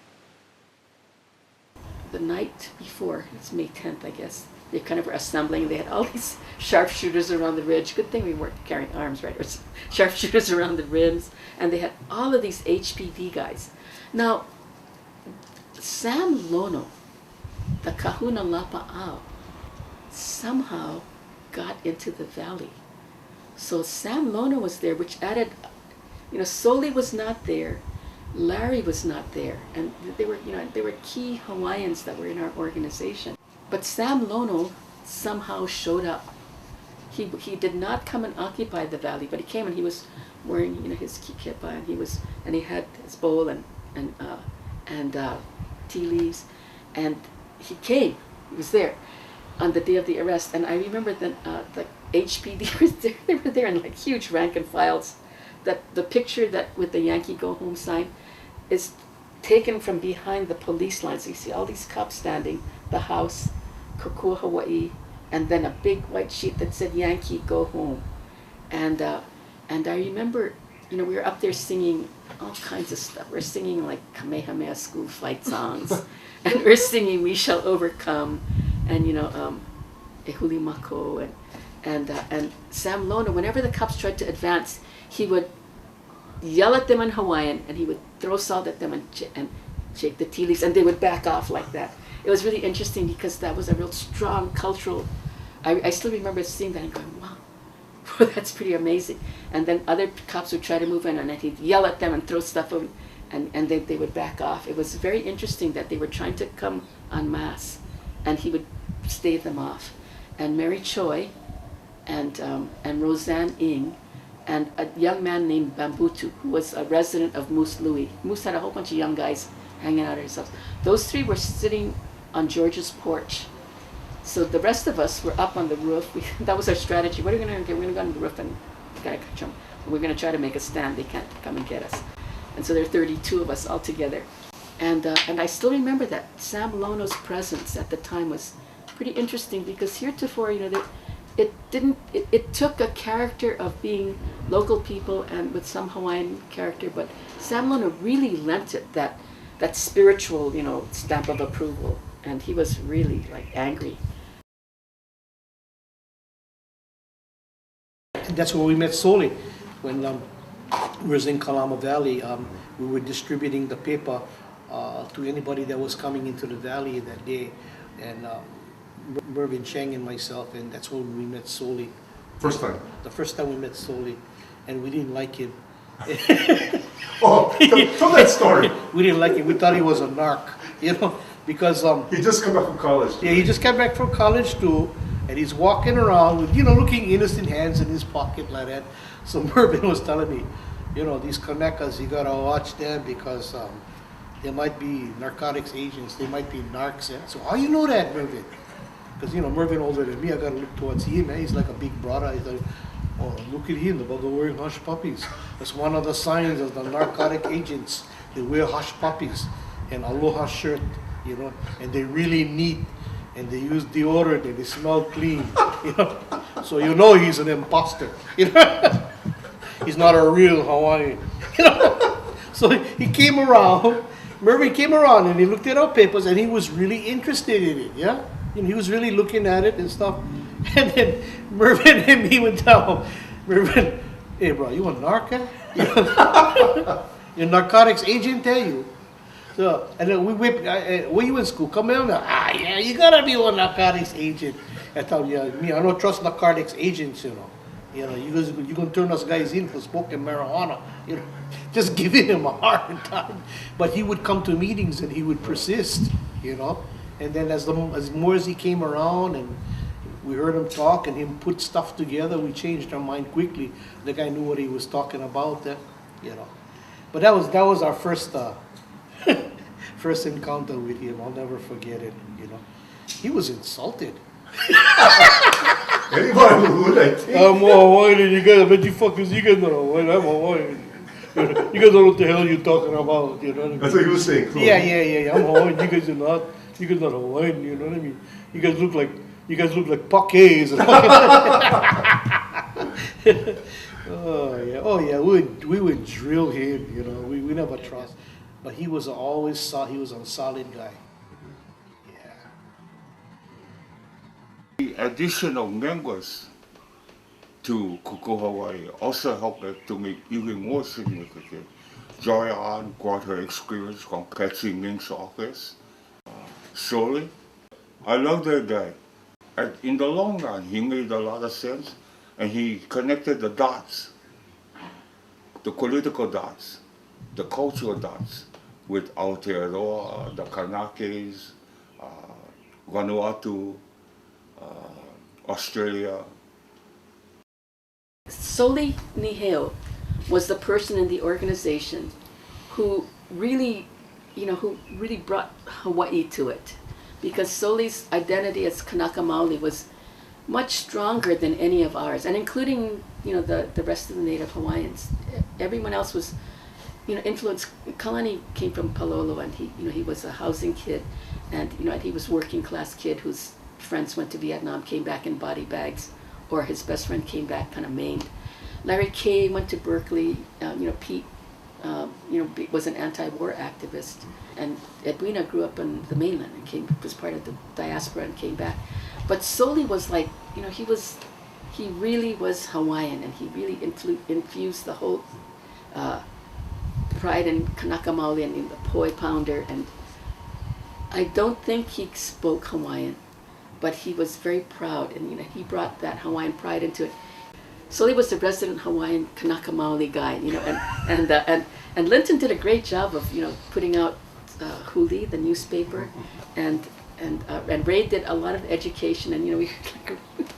The night before, it's May 10th, I guess, they kind of were assembling. They had all these sharpshooters around the ridge. Good thing we weren't carrying arms, right? Or sharpshooters around the rims. And they had all of these HPD guys. Now, Sam Lono, the kahuna lapa'au, somehow got into the valley. So Sam Lono was there, which added, you know, Soli was not there, Larry was not there, and they were, you know, they were key Hawaiians that were in our organization. But Sam Lono somehow showed up. He did not come and occupy the valley, but he came and he was wearing, you know, his kikepa, and he had his bowl and tea leaves, and he came. He was there on the day of the arrest, and I remember that the HPD was there. They were there in like huge rank and files. That the picture that with the Yankee Go Home sign is taken from behind the police lines. So you see all these cops standing, the house, Kokua, Hawaii, and then a big white sheet that said Yankee Go Home. And I remember, you know, we were up there singing all kinds of stuff. We're singing like Kamehameha school fight songs, and we're singing We Shall Overcome, and you know, Huli Mako, and Sam Lono, whenever the cops tried to advance, he would yell at them in Hawaiian, and he would throw salt at them and shake the tea leaves, and they would back off like that. It was really interesting because that was a real strong cultural. I still remember seeing that and going, wow, that's pretty amazing. And then other cops would try to move in, and then he'd yell at them and throw stuff at them, and they would back off. It was very interesting that they were trying to come en masse, and he would stave them off. And Mary Choi and Roseanne Ng and a young man named Bambutu, who was a resident of Moose Louis. Moose had a whole bunch of young guys hanging out at his house. Those three were sitting on George's porch. So the rest of us were up on the roof. That was our strategy. What are we going to do? We're going to go on the roof and we're going to try to make a stand. They can't come and get us. And so there are 32 of us all together. And I still remember that Sam Lono's presence at the time was pretty interesting, because heretofore, you know, it took a character of being local people and with some Hawaiian character, but Sam Lono really lent it that spiritual, you know, stamp of approval, and he was really like angry. That's where we met Soli. When we was in Kalama Valley, we were distributing the paper to anybody that was coming into the valley that day, and Mervyn Cheng and myself, and that's when we met Soli. First time? The first time we met Soli, and we didn't like him. Oh, tell that story. We didn't like him. We thought he was a narc, you know, because he just came back from college. Yeah, he just came back from college too, and he's walking around with, you know, looking innocent, hands in his pocket like that. So Mervyn was telling me, you know, these Kanekas, you gotta watch them because they might be narcotics agents. They might be narcs. Yeah? So how you know that, Mervyn? Because, you know, Mervyn older than me, I got to look towards him, man. He's like a big brother. He's like, oh, look at him, the bugger wearing hush puppies. That's one of the signs of the narcotic agents. They wear hush puppies and aloha shirt, you know, and they really neat, and they use deodorant, and they smell clean, you know. So you know he's an imposter, you know. He's not a real Hawaiian, you know. So he came around, Mervyn came around, and he looked at our papers, and he was really interested in it, yeah. And he was really looking at it and stuff. And then Mervyn and me went down. Mervyn, hey bro, you a narc? You're a narcotics agent, are you? So, and then we whipped, where you in school? Come in. Yeah, you gotta be a narcotics agent. I thought, yeah, me, I don't trust narcotics agents, you know. You know, you're gonna turn us guys in for smoking marijuana, you know. Just giving him a hard time. But he would come to meetings and he would persist, you know. And then as more as he came around and we heard him talk and him put stuff together, we changed our mind quickly. The guy knew what he was talking about, you know. But that was our first first encounter with him. I'll never forget it, you know. He was insulted. Anybody would, I think. I'm Hawaiian and you guys, I bet you fuckers, you guys not Hawaiian, I'm Hawaiian. You guys don't know what the hell you're talking about, you know what I mean? That's what you were saying. Cool. Yeah, I'm Hawaiian, you guys are not. You guys not Hawaiian, you know what I mean? You guys look like Pakes. Oh yeah, we would drill him, you know, we never trust. But he was always he was a solid guy. Yeah. The addition of members to Kokua Hawaii also helped us to make even more significant. Joy-Ann got her experience from Patsy Ming's office. Solely, I love that guy. In the long run, he made a lot of sense, and he connected the dots, the political dots, the cultural dots, with Aotearoa, the Kanakes, Vanuatu, Australia. Soli Niheo was the person in the organization who really, who really brought Hawaii to it. Because Soli's identity as Kanaka Maoli was much stronger than any of ours, and including, the rest of the Native Hawaiians. Everyone else was, influenced. Kalani came from Palolo, and he was a housing kid, and, he was a working class kid whose friends went to Vietnam, came back in body bags, or his best friend came back kind of maimed. Larry Kay went to Berkeley. Pete, was an anti-war activist, and Edwina grew up on the mainland and was part of the diaspora and came back. But Soli was like, he really was Hawaiian, and he really infused the whole pride in Kanaka Maoli and in the poi pounder. And I don't think he spoke Hawaiian, but he was very proud, and he brought that Hawaiian pride into it. Soli was the resident Hawaiian Kanaka Maoli guy, and Linton did a great job of putting out Huli, the newspaper, and Ray did a lot of education, and we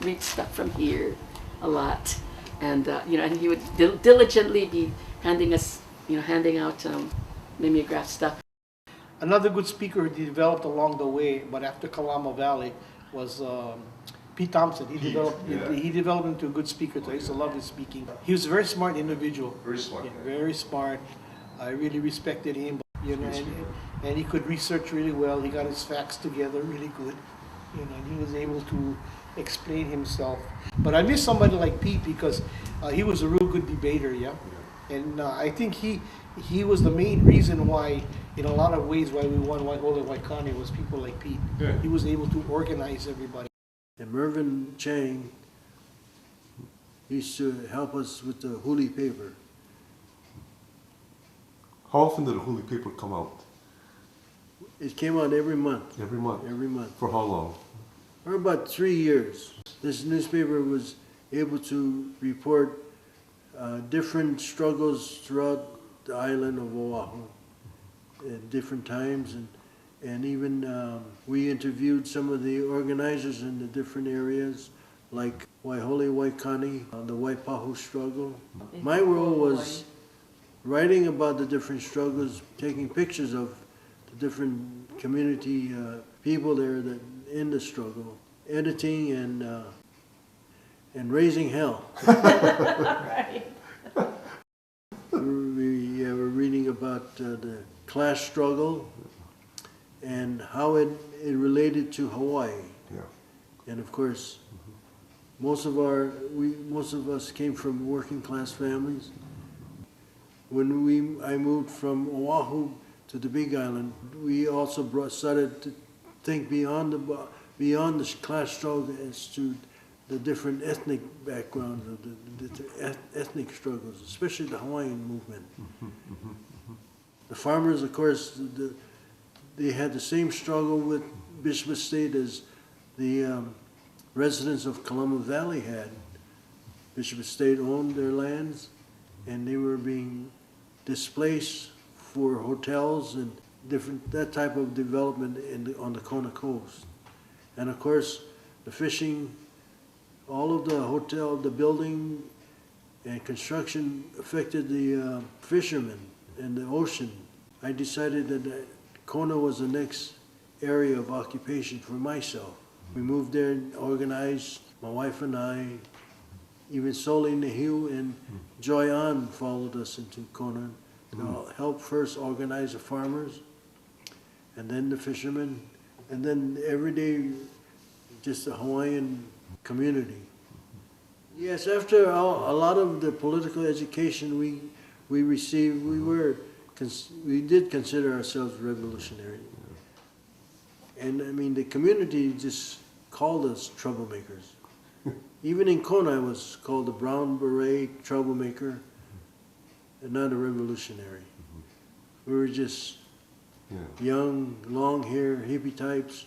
read stuff from here a lot, and and he would diligently be handing out mimeograph stuff. Another good speaker he developed along the way, but after Kalama Valley, was Pete Thompson. He developed into a good speaker. I used to love his speaking. He was a very smart individual. Very smart. Yeah, very smart. I really respected him. And he could research really well. He got his facts together really good. And he was able to explain himself. But I miss somebody like Pete because he was a real good debater. Yeah. And I think he was the main reason why, in a lot of ways, why we won Waihola Waikani was people like Pete. Yeah. He was able to organize everybody. And Mervyn Chang used to help us with the Huli paper. How often did the Huli paper come out? It came out every month. Every month? Every month. For how long? For about 3 years. This newspaper was able to report different struggles throughout the island of Oahu at different times, and even we interviewed some of the organizers in the different areas, like Waihola Waikani, the Waipahu struggle. My role was writing about the different struggles, taking pictures of the different community people there that in the struggle, editing and raising hell. Right. We were reading about the class struggle and how it related to Hawaii. Yeah. And of course, most of us came from working class families. When I moved from Oahu to the Big Island, we also started to think beyond the class struggle as to the different ethnic backgrounds of the ethnic struggles, especially the Hawaiian movement. The farmers, of course, they had the same struggle with Bishop Estate as the residents of Kalama Valley had. Bishop Estate owned their lands, and they were being displaced for hotels and that type of development on the Kona coast. And of course, the fishing, all of the hotel, the building and construction affected the fishermen and the ocean. I decided that Kona was the next area of occupation for myself. We moved there and organized, my wife and I, even Soli Nehiu and Joy Ann followed us into Kona. Helped first organize the farmers, and then the fishermen, and then every day just the Hawaiian community. Yes, after a lot of the political education we received, we did consider ourselves revolutionary. And I mean, the community just called us troublemakers. Even in Kona, I was called a brown beret troublemaker and not a revolutionary. We were just young, long hair, hippie types.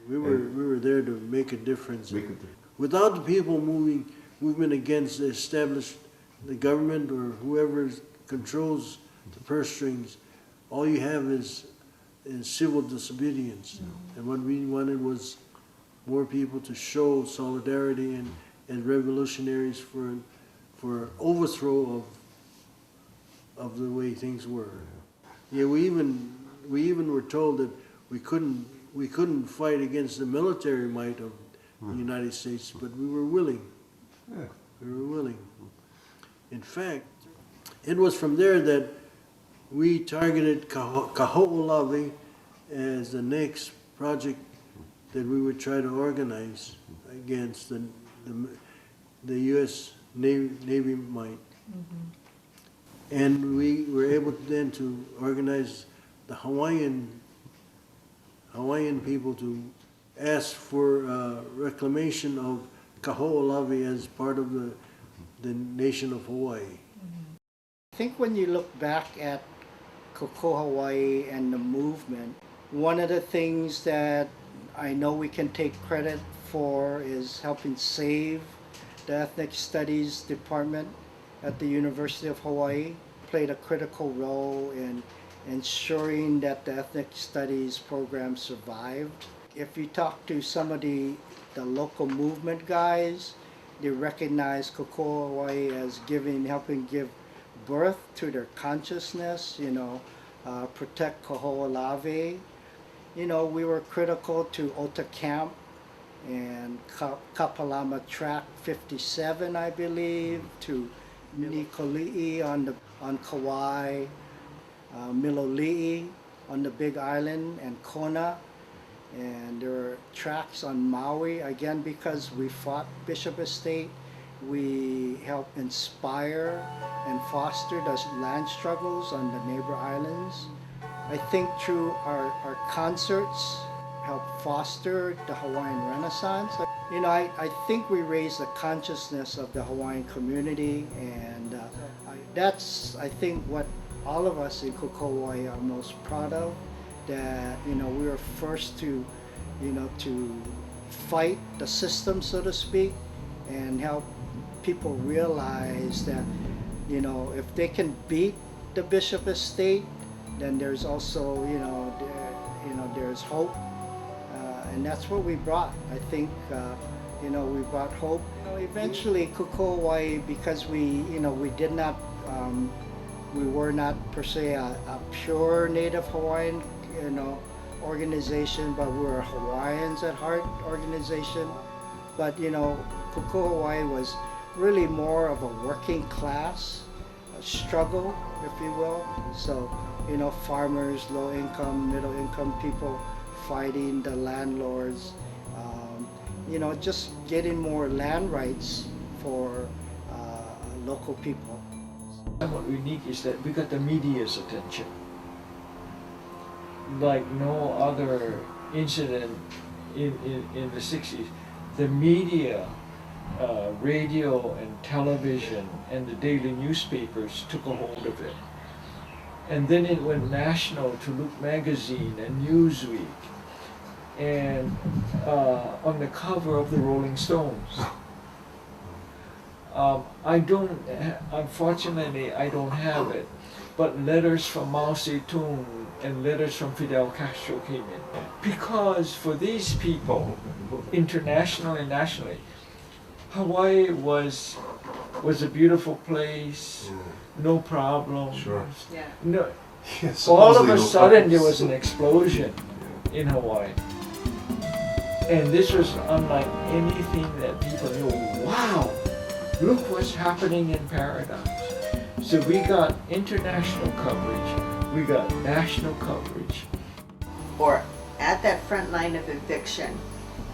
We were there to make a difference. Without the people movement against the established, the government or whoever controls the purse strings, all you have is civil disobedience. And what we wanted was more people to show solidarity and revolutionaries for overthrow of the way things were. Yeah, we even were told that we couldn't fight against the military might of the United States, but we were willing. Yeah. We were willing. In fact, it was from there that we targeted Kaho'olawe as the next project that we would try to organize against the U.S. Navy might. And we were able then to organize the Hawaiian people to ask for reclamation of Kaho'olawe as part of the nation of Hawaii. I think when you look back at Kokua Hawaii and the movement, one of the things that I know we can take credit for is helping save the Ethnic Studies Department at the University of Hawaii. Played a critical role in ensuring that the Ethnic Studies program survived. If you talk to some of the local movement guys, they recognize Kokua Hawaii as helping give birth to their consciousness, protect Kaho'olawe. We were critical to Ota Camp and Kapalama Track 57, I believe, to Nikoli'i on Kauai, Miloli'i on the Big Island, and Kona. And there are tracks on Maui, again, because we fought Bishop Estate. We helped inspire and foster the land struggles on the neighbor islands. I think through our concerts helped foster the Hawaiian Renaissance. I think we raised the consciousness of the Hawaiian community, and that's, I think, what all of us in Kokua Hawaii are most proud of, that, we were first to fight the system, so to speak, and help people realize that, if they can beat the Bishop Estate, then there's also, there's hope. And that's what we brought. I think, we brought hope. Eventually, Kokua Hawaii, because we were not per se a pure Native Hawaiian, organization, but we were Hawaiians at heart organization. But, Kokua Hawaii was really more of a working class struggle, if you will. So, farmers, low income, middle income people fighting the landlords, just getting more land rights for local people. What unique is that we got the media's attention. Like no other incident in the 60s. The media, radio and television and the daily newspapers took a hold of it. And then it went national to Look Magazine and Newsweek, and on the cover of the Rolling Stones. Unfortunately, I don't have it, but letters from Mao Zedong and letters from Fidel Castro came in. Because for these people, internationally and nationally, Hawaii was a beautiful place, no problems. Sure. Yeah. No, Yeah, all of supposedly a no sudden there problems. was an explosion in Hawaii. And this was unlike anything that people knew. Wow, look what's happening in Paradise. So we got international coverage, we got national coverage. Or at that front line of eviction,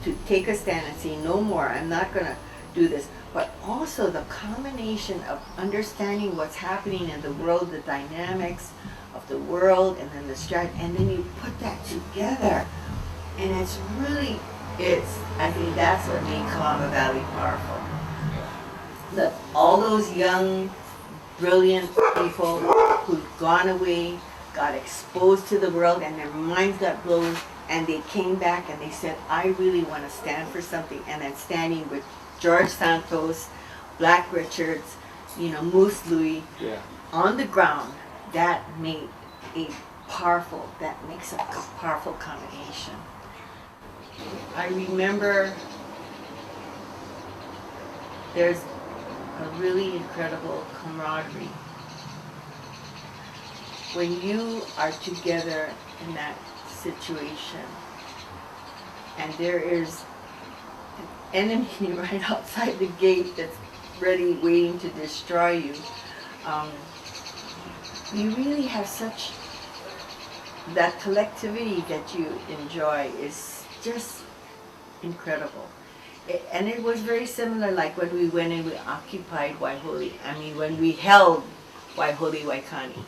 to take a stand and say, no more, I'm not gonna do this. But also the combination of understanding what's happening in the world, the dynamics of the world, and then the strategy, and then you put that together. And it's really, I think that's what made Kalama Valley powerful. That all those young, brilliant people who'd gone away, got exposed to the world, and their minds got blown, and they came back and they said, I really want to stand for something. And then standing with George Santos, Black Richards, Moose Louis, on the ground, that makes a powerful combination. I remember there's a really incredible camaraderie when you are together in that situation and there is an enemy right outside the gate that's ready, waiting to destroy you. You really have such, that collectivity that you enjoy is just incredible. And it was very similar like when we went and we occupied Waihuli. I mean, when we held Waihuli Waikani,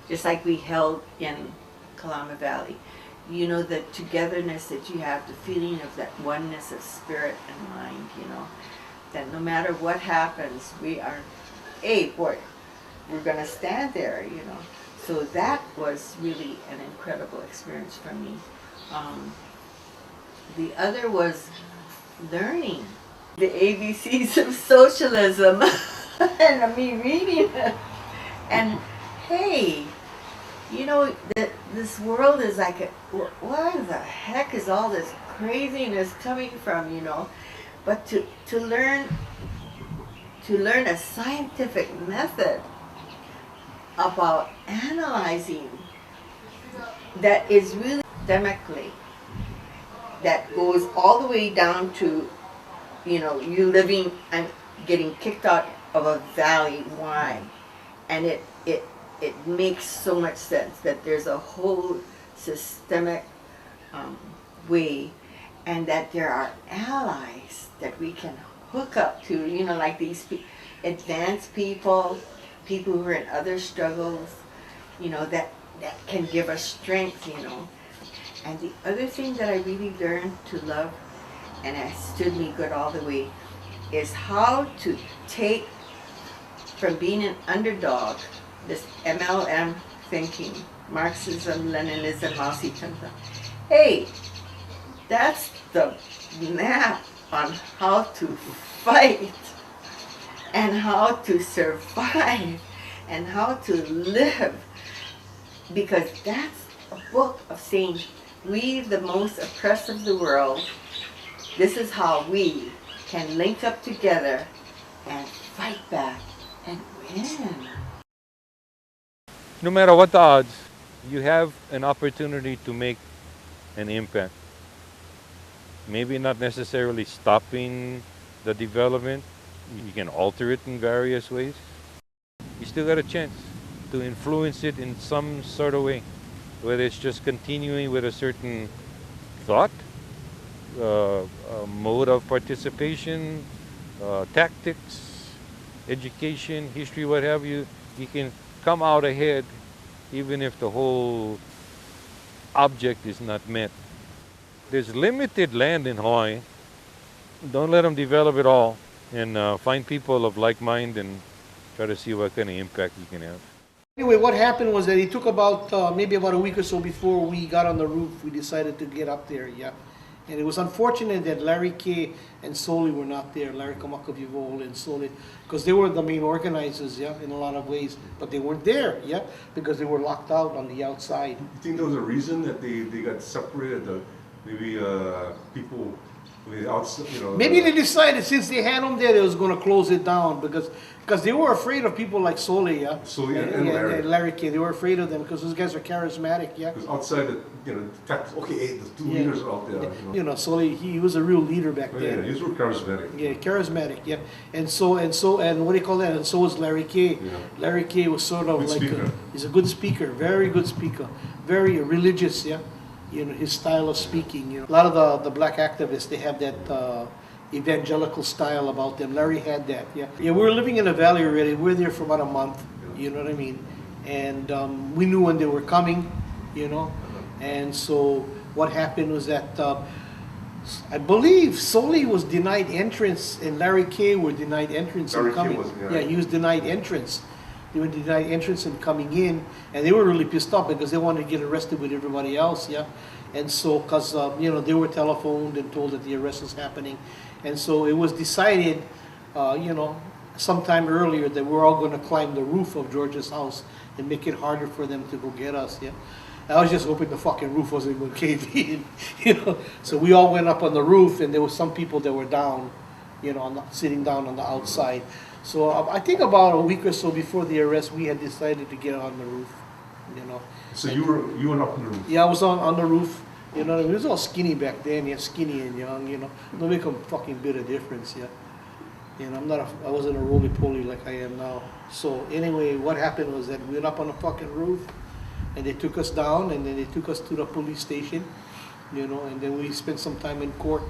just like we held in Kalama Valley. The togetherness that you have, the feeling of that oneness of spirit and mind, that no matter what happens, we are, we're gonna stand there, So that was really an incredible experience for me. The other was learning the ABCs of socialism and me reading it. And hey, this world is like, where the heck is all this craziness coming from, But to learn a scientific method about analyzing that is really systemically, that goes all the way down to, you living and getting kicked out of a valley. Why? And it makes so much sense that there's a whole systemic way, and that there are allies that we can hook up to, like these advanced people who are in other struggles, that can give us strength, And the other thing that I really learned to love, and it stood me good all the way, is how to take from being an underdog, this MLM thinking, Marxism, Leninism, Mao Zedong. Hey, that's the map on how to fight and how to survive and how to live, because that's a book of saying, we, the most oppressed of the world, this is how we can link up together and fight back and win. No matter what the odds, you have an opportunity to make an impact. Maybe not necessarily stopping the development. You can alter it in various ways. You still got a chance to influence it in some sort of way, whether it's just continuing with a certain thought, mode of participation, tactics, education, history, what have you. You can come out ahead even if the whole object is not met. There's limited land in Hawaii. Don't let them develop it all, and find people of like mind and try to see what kind of impact you can have. Anyway, what happened was that it took maybe about a week or so before we got on the roof, we decided to get up there, And it was unfortunate that Larry K. and Soli were not there, Larry Kamakavivol and Soli, because they were the main organizers, in a lot of ways, but they weren't there, because they were locked out on the outside. You think there was a reason that they got separated, maybe people Maybe they decided since they had them there, they was going to close it down because they were afraid of people like Soli, yeah. Soli and Larry. And Larry K. They were afraid of them because those guys are charismatic, yeah. Because outside, the two leaders are out there. You know, Soli, he was a real leader back then. Yeah, he was real charismatic. Yeah, charismatic, yeah. And what do you call that? And so was Larry K. Yeah. Larry K. was sort of Good he's a good speaker, very good speaker, very religious, yeah. You know, his style of speaking, you know. A lot of the black activists, they have that evangelical style about them. Larry had that, yeah. Yeah, we were living in the valley already. We were there for about a month, you know what I mean? And we knew when they were coming, you know. And so what happened was that I believe Soli was denied entrance and Larry K. were denied entrance in coming. Yeah, he was denied entrance. They were denied entrance and coming in, and they were really pissed off because they wanted to get arrested with everybody else, yeah. And so, because you know, they were telephoned and told that the arrest was happening, and so it was decided, you know, sometime earlier that we're all going to climb the roof of George's house and make it harder for them to go get us, yeah. I was just hoping the fucking roof wasn't going to cave in, you know. So we all went up on the roof, and there were some people that were down, you know, sitting down on the outside. So I think about a week or so before the arrest, we had decided to get on the roof, you know. So you went up on the roof? Yeah, I was on the roof. You know, we was all skinny back then. Yeah, skinny and young. You know, no make a fucking bit of difference. Yeah. You know, I wasn't a roly poly like I am now. So anyway, what happened was that we went up on the fucking roof, and they took us down, and then they took us to the police station. You know, and then we spent some time in court,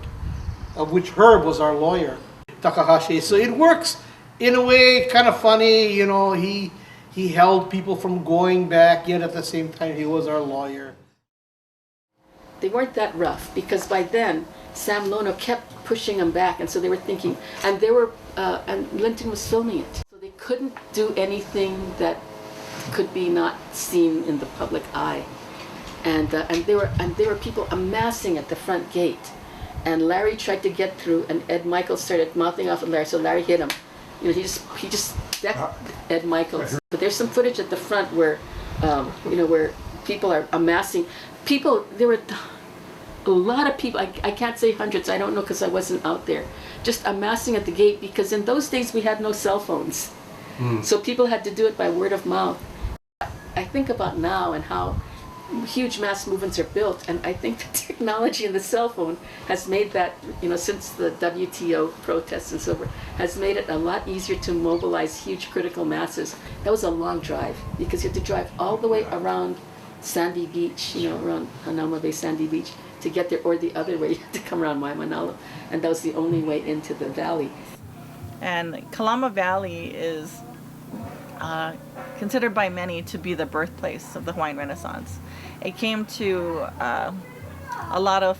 of which Herb was our lawyer, Takahashi. So it works. In a way, kind of funny, you know, he held people from going back, yet at the same time he was our lawyer. They weren't that rough because by then Sam Lono kept pushing them back, and so they were thinking, and Linton was filming it, so they couldn't do anything that could be not seen in the public eye, and there were people amassing at the front gate, and Larry tried to get through, and Ed Michaels started mouthing off at Larry, so Larry hit him. You know, he just decked Ed Michaels. But there's some footage at the front where, you know, where people are amassing. There were a lot of people, I can't say hundreds, I don't know because I wasn't out there, just amassing at the gate because in those days we had no cell phones. So people had to do it by word of mouth. I think about now and how huge mass movements are built, and I think the technology in the cell phone has made that, you know, since the WTO protests and so forth, has made it a lot easier to mobilize huge critical masses. That was a long drive because you had to drive all the way around Sandy Beach, you know, around Hanauma Bay, Sandy Beach, to get there, or the other way, you had to come around Waimanalo, and that was the only way into the valley. And Kalama Valley is considered by many to be the birthplace of the Hawaiian Renaissance. It came to a lot of,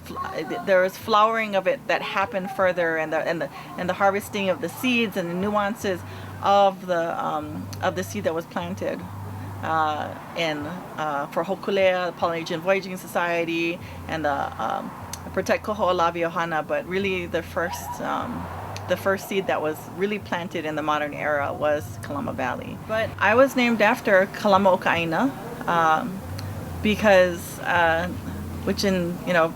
there was flowering of it that happened further, and the harvesting of the seeds and the nuances of the seed that was planted for Hokulea, the Polynesian Voyaging Society, and the Protect Koho'olavi Ohana, but really the first seed that was really planted in the modern era was Kalama Valley. But I was named after Kalama Oka'ina because, which in, you know,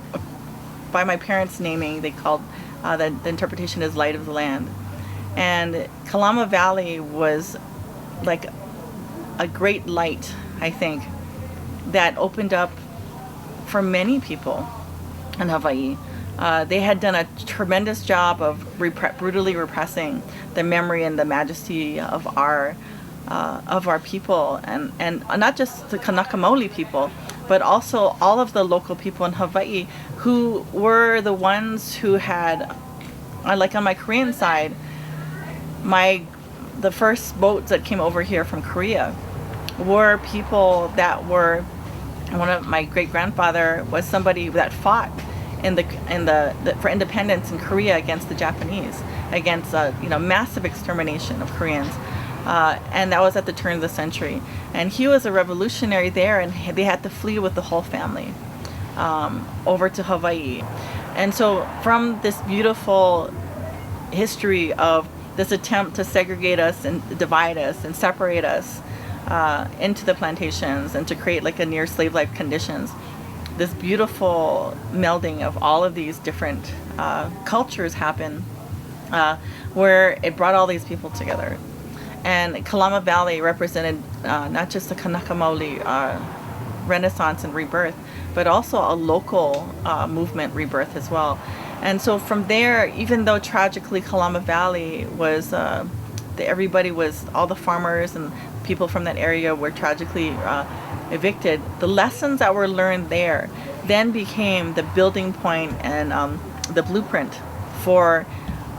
by my parents' naming, they called, the interpretation is light of the land. And Kalama Valley was like a great light, I think, that opened up for many people in Hawaii. They had done a tremendous job of brutally repressing the memory and the majesty of our people, and not just the Kanaka Maoli people, but also all of the local people in Hawaii who were the ones who had, like on my Korean side, the first boats that came over here from Korea were people that were, one of my great-grandfather was somebody that fought for independence in Korea against the Japanese, against massive extermination of Koreans, and that was at the turn of the century. And he was a revolutionary there, and they had to flee with the whole family over to Hawaii. And so from this beautiful history of this attempt to segregate us and divide us and separate us into the plantations and to create like a near slave-like conditions, this beautiful melding of all of these different cultures happen, where it brought all these people together. And Kalama Valley represented not just the Kanaka Maoli renaissance and rebirth, but also a local movement rebirth as well. And so from there, even though tragically Kalama Valley was, everybody was, all the farmers and people from that area were tragically evicted, the lessons that were learned there then became the building point and the blueprint for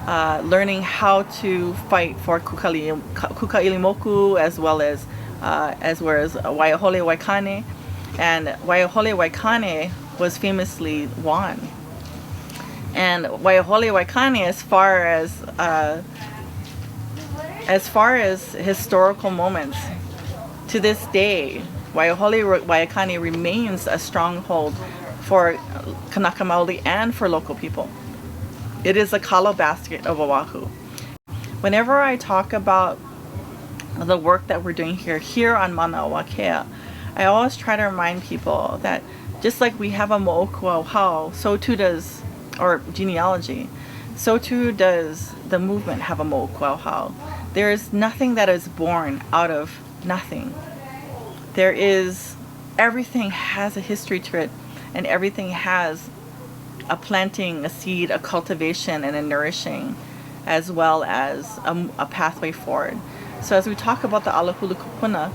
learning how to fight for Kukailimoku as well as Waiahole Waikane. And Waiahole Waikane was famously won. And Waiahole Waikane, as far as historical moments, to this day, Waiahole Waikane remains a stronghold for Kanaka Maoli and for local people. It is a kalo basket of Oahu. Whenever I talk about the work that we're doing here on Mana Wakea, I always try to remind people that just like we have a mo'okua hau, so too does, or genealogy, so too does the movement have a mo'okua hau. There is nothing that is born out of nothing. Everything has a history to it, and everything has a planting, a seed, a cultivation, and a nourishing, as well as a pathway forward. So as we talk about the Alahulu Kupuna,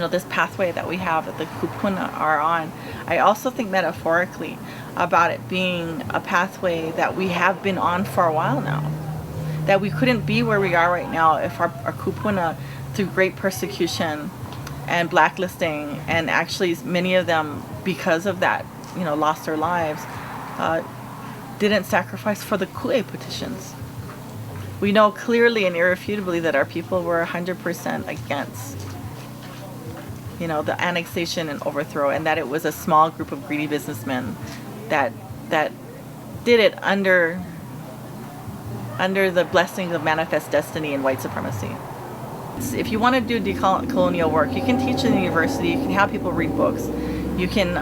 this pathway that we have that the kupuna are on, I also think metaphorically about it being a pathway that we have been on for a while now. That we couldn't be where we are right now if our kupuna, through great persecution and blacklisting, and actually many of them, because of that, lost their lives, didn't sacrifice for the Ku'e petitions. We know clearly and irrefutably that our people were 100% against the annexation and overthrow, and that it was a small group of greedy businessmen that did it under the blessings of manifest destiny and white supremacy. If you want to do decolonial work, you can teach in the university, you can have people read books, you can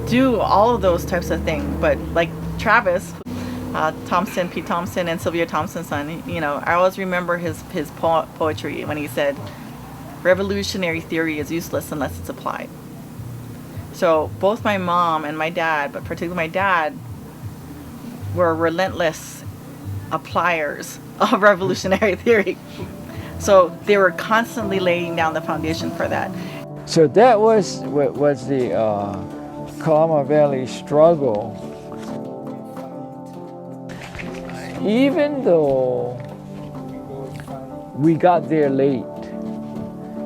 do all of those types of things, but like Travis Thompson, Pete Thompson, and Sylvia Thompson's son, I always remember his poetry when he said, revolutionary theory is useless unless it's applied. So both my mom and my dad, but particularly my dad, were relentless appliers of revolutionary theory. So they were constantly laying down the foundation for that. So that was the Kalama Valley struggle. Even though we got there late,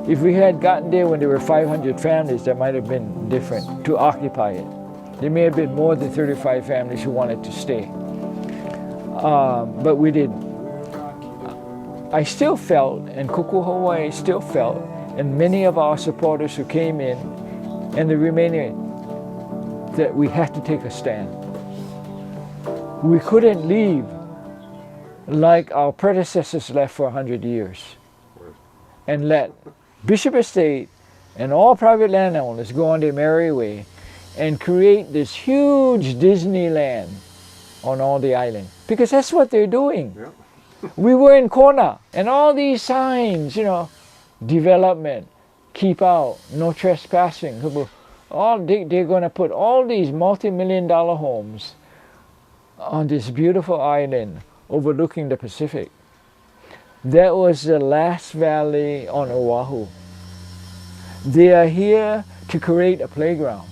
if we had gotten there when there were 500 families, that might have been different to occupy it. There may have been more than 35 families who wanted to stay, but we didn't. I still felt, and Kokua Hawaii still felt, and many of our supporters who came in, and the remaining, that we had to take a stand. We couldn't leave like our predecessors left for 100 years and let Bishop Estate and all private landowners go on their merry way and create this huge Disneyland on all the island. Because that's what they're doing. Yeah. We were in Kona, and all these signs, development, keep out, no trespassing. They're going to put all these multi-million-dollar homes on this beautiful island overlooking the Pacific. That was the last valley on Oahu. They are here to create a playground.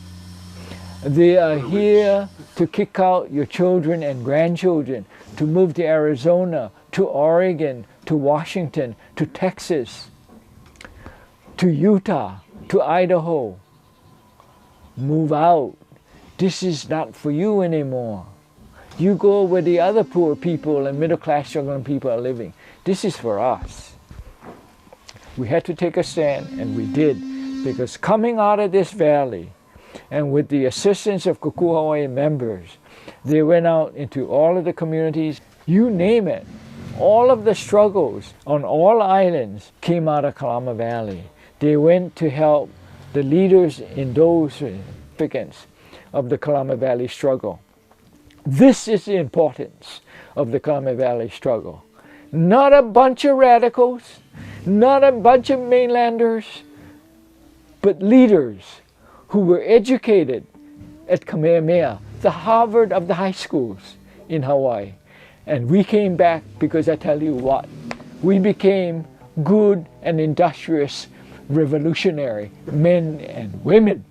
They are here to kick out your children and grandchildren, to move to Arizona, to Oregon, to Washington, to Texas, to Utah, to Idaho. Move out. This is not for you anymore. You go where the other poor people and middle-class struggling people are living. This is for us. We had to take a stand, and we did, because coming out of this valley, and with the assistance of Kokua Hawaii members, they went out into all of the communities, you name it. All of the struggles on all islands came out of Kalama Valley. They went to help the leaders in those significance of the Kalama Valley struggle. This is the importance of the Kalama Valley struggle. Not a bunch of radicals, not a bunch of mainlanders, but leaders who were educated at Kamehameha, the Harvard of the high schools in Hawaii. And we came back because I tell you what, we became good and industrious revolutionary men and women,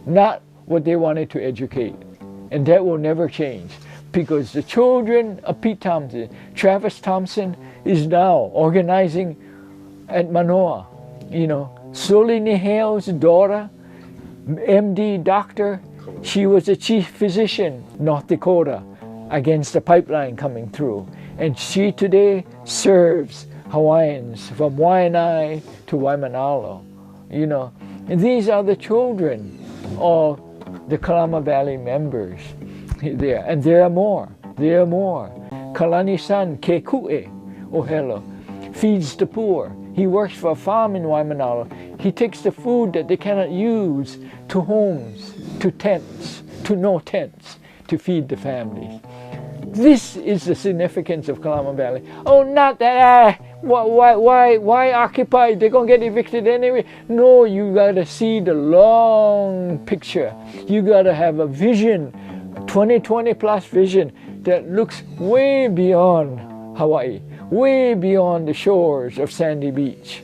not what they wanted to educate. And that will never change, because the children of Pete Thompson, Travis Thompson is now organizing at Manoa. You know, Suli Nihale's daughter, MD doctor, she was the chief physician, North Dakota, against the pipeline coming through. And she today serves Hawaiians from Waianae to Waimanalo. You know, and these are the children of the Kalama Valley members there. And there are more. There are more. Kalani-san Kekue Ohelo feeds the poor. He works for a farm in Waimanalo. He takes the food that they cannot use to homes, to tents, to no tents, to feed the families. This is the significance of Kalama Valley. Oh, not that, why occupy? They're going to get evicted anyway. No, you got to see the long picture. You got to have a vision, 2020 plus vision that looks way beyond Hawaii, way beyond the shores of Sandy Beach,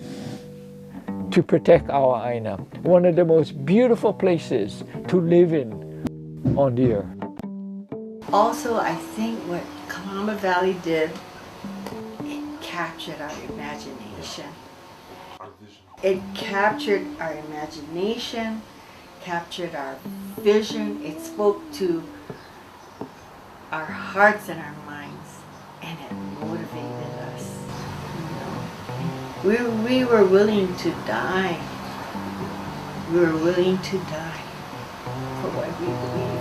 to protect our Aina, one of the most beautiful places to live in on the earth. Also, I think what Kalama Valley did, it captured our imagination. It captured our imagination, captured our vision. It spoke to our hearts and our minds, and it motivated us. You know, we were willing to die. We were willing to die for what we believed.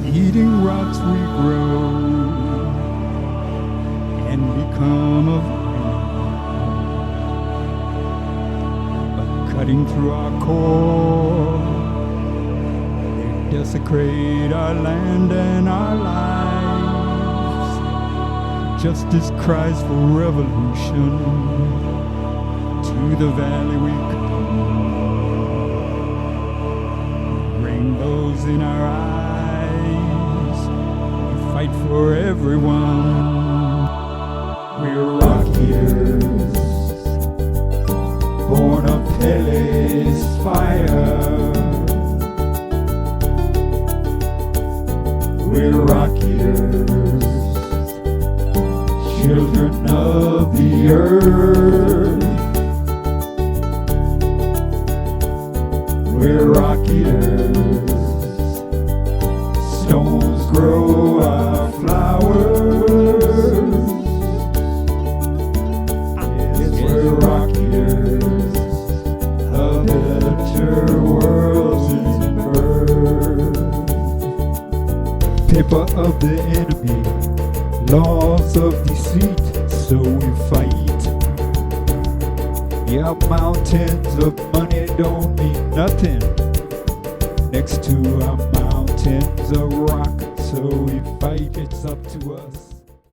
Eating rocks we grow and become of but cutting through our core, they desecrate our land and our lives. Justice cries for revolution. To the valley we come. Rainbows in our eyes. We fight for everyone. We're rock ears, born of Pele's fire. We're rock ears, children of the earth. We're rock ears, stones grow our flowers. We're rock ears, a better world's in birth. Paper of the enemy, laws of deceit, so we fight. Yeah, mountains of money don't mean nothing next to our mountains of rock, so we fight. It's up to us.